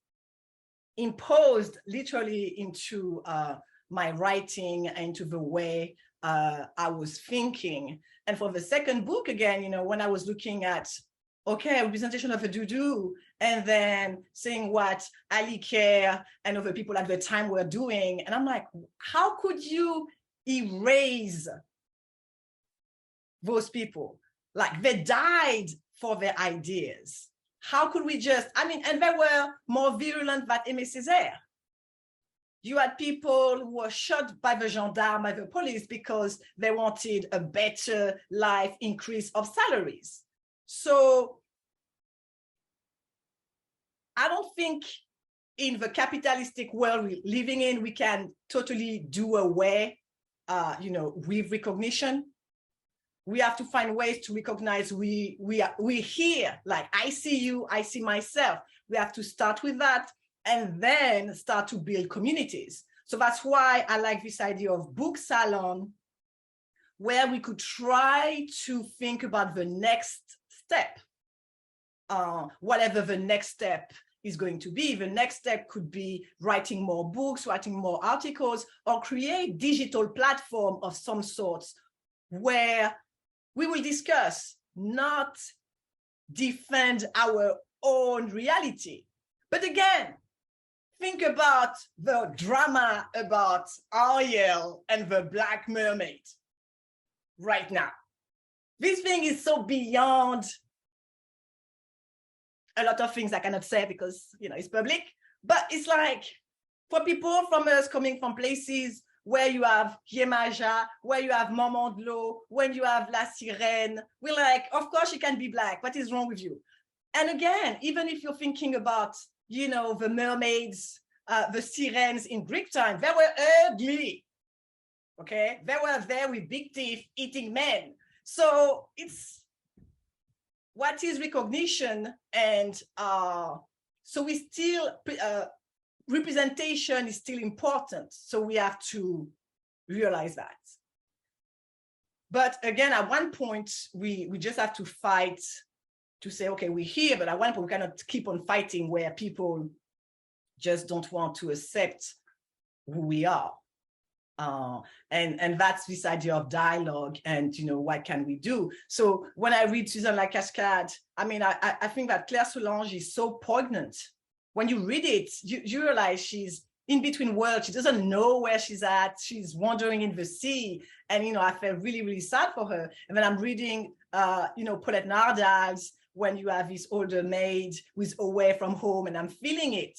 Speaker 1: imposed literally into my writing, into the way I was thinking. And for the second book, again, when I was looking at, okay, representation of a doudou, and then seeing what Ali Kerr and other people at the time were doing, and I'm like, how could you erase those people? Like, they died for their ideas. How could we just, and they were more virulent than Aimé Césaire. You had people who were shot by the gendarme, by the police, because they wanted a better life, increase of salaries. So I don't think in the capitalistic world we're living in, we can totally do away, with recognition. We have to find ways to recognize we're here. Like, I see you, I see myself. We have to start with that and then start to build communities. So that's why I like this idea of book salon, where we could try to think about the next step, whatever the next step is going to be. The next step could be writing more books, writing more articles, or create digital platform of some sorts where we will discuss, not defend our own reality. But again, think about the drama about Ariel and the Black Mermaid right now. This thing is so beyond a lot of things I cannot say because, it's public, but it's like, for people from us coming from places where you have Yemaja, where you have Maman de l'eau, when you have La Sirène, we're like, of course you can be Black, what is wrong with you? And again, even if you're thinking about, the mermaids, the sirens in Greek time, they were ugly, okay? They were there with big teeth eating men. So it's, what is recognition? And so we still, representation is still important. So we have to realize that. But again, at one point, we just have to fight to say, okay, we're here, but at one point we cannot keep on fighting where people just don't want to accept who we are. And that's this idea of dialogue and, what can we do? So when I read Suzanne Lacascade, I think that Claire Solange is so poignant. When you read it, you realize she's in between worlds. She doesn't know where she's at. She's wandering in the sea. And, you know, I felt really, really sad for her. And then I'm reading, you know, Paulette Nardal's When You Have This Older Maid Who's Away From Home, and I'm feeling it.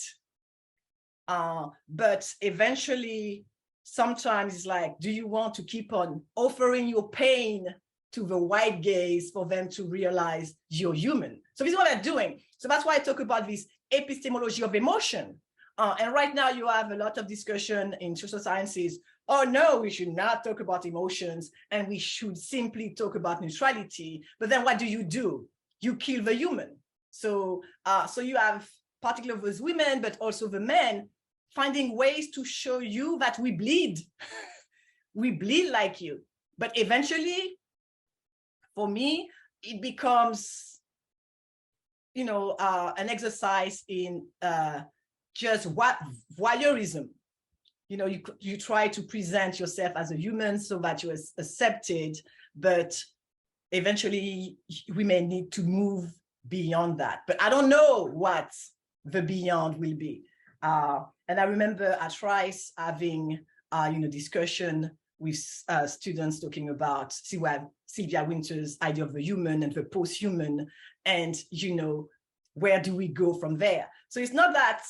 Speaker 1: But eventually, sometimes it's like, do you want to keep on offering your pain to the white gaze for them to realize you're human? So this is what they're doing. So that's why I talk about this epistemology of emotion. And right now you have a lot of discussion in social sciences. Oh no, we should not talk about emotions and we should simply talk about neutrality. But then what do? You kill the human. So you have particularly those women, but also the men, finding ways to show you that we bleed. We bleed like you. But eventually, for me, it becomes, you know, an exercise in just voyeurism. You know, you try to present yourself as a human so that you're accepted, but eventually we may need to move beyond that. But I don't know what the beyond will be. And I remember at Rice having, you know, discussion with students talking about Sylvia Wynter's idea of the human and the post-human, and, you know, where do we go from there? So it's not that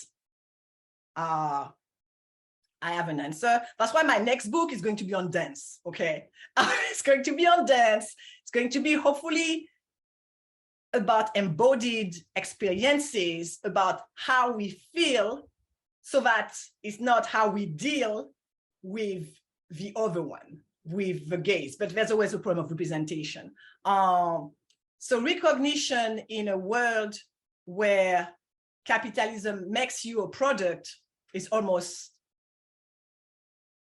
Speaker 1: I have an answer. That's why my next book is going to be on dance, okay? It's going to be on dance. It's going to be hopefully about embodied experiences, about how we feel, so that it's not how we deal with the other one, with the gaze, but there's always a problem of representation. So recognition in a world where capitalism makes you a product is almost,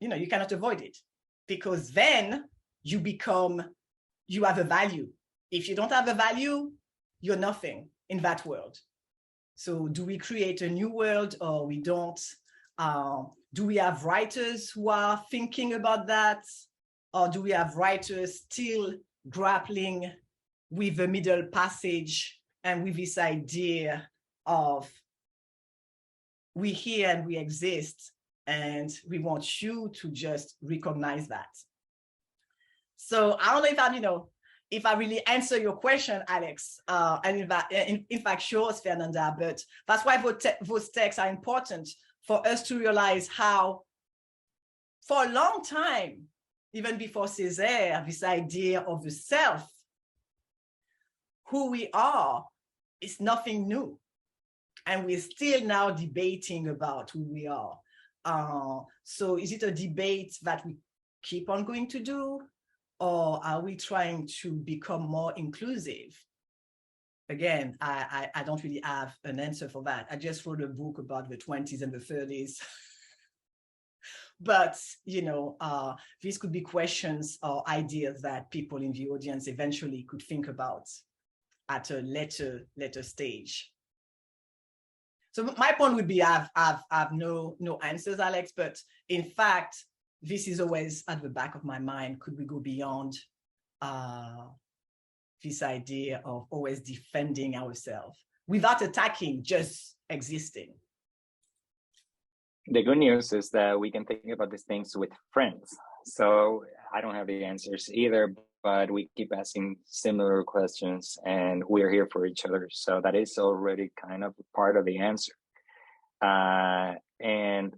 Speaker 1: you know, you cannot avoid it, because then you have a value. If you don't have a value, you're nothing in that world. So do we create a new world or we don't? Do we have writers who are thinking about that? Or do we have writers still grappling with the middle passage and with this idea of we here and we exist, and we want you to just recognize that? So I don't know if I, you know, if I really answer your question, Alex, and in fact, yours, Fernanda, but that's why those texts are important for us to realize how, for a long time, even before Césaire, this idea of the self, who we are, is nothing new. And we're still now debating about who we are. So is it a debate that we keep on going to do? Or are we trying to become more inclusive? Again, I don't really have an answer for that. I just wrote a book about the 20s and the 30s. But, you know, these could be questions or ideas that people in the audience eventually could think about at a later stage. So my point would be I have no answers, Alex, but in fact, this is always at the back of my mind. Could we go beyond this idea of always defending ourselves without attacking, just existing?
Speaker 2: The good news is that we can think about these things with friends. So I don't have the answers either, but we keep asking similar questions and we're here for each other. So that is already kind of part of the answer. And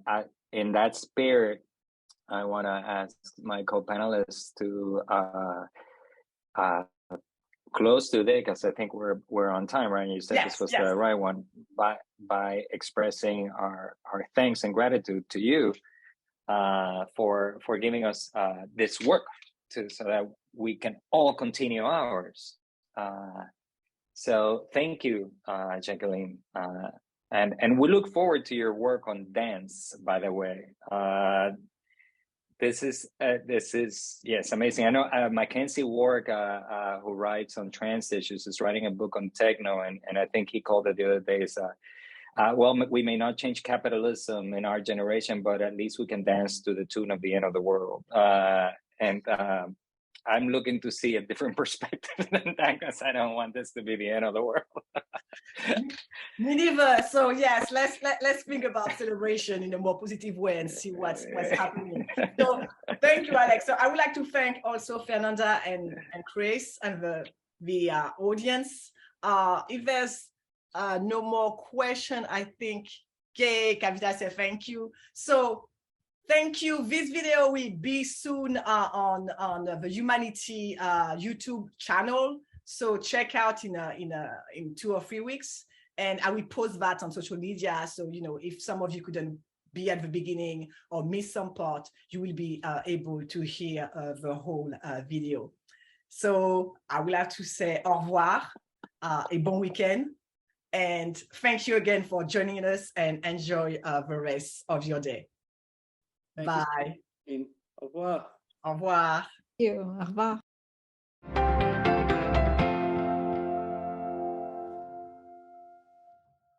Speaker 2: in that spirit, I want to ask my co-panelists to close today, because I think we're on time, right? You said this was the right one, by expressing our thanks and gratitude to you for giving us this work so that we can all continue ours. So thank you, Jacqueline. And we look forward to your work on dance, by the way. This is yes, amazing. I know Mackenzie Ward, who writes on trans issues, is writing a book on techno, and I think he called it the other day, well, we may not change capitalism in our generation, but at least we can dance to the tune of the end of the world. And I'm looking to see a different perspective than that, because I don't want this to be the end of the world.
Speaker 1: Me neither. So yes, let's think about celebration in a more positive way and see what's happening. So thank you, Alex. So I would like to thank also Fernanda and Chris and the audience. If there's no more question, I think Kavita said thank you. So thank you. This video will be soon on the Humanity YouTube channel. So check out in 2 or 3 weeks, and I will post that on social media. So if some of you couldn't be at the beginning or miss some part, you will be able to hear the whole video. So I will have to say au revoir, et bon weekend, and thank you again for joining us, and enjoy the rest of your day.
Speaker 4: Thank
Speaker 1: Bye.
Speaker 4: you. Au revoir.
Speaker 1: Au revoir.
Speaker 3: Thank you. Au revoir.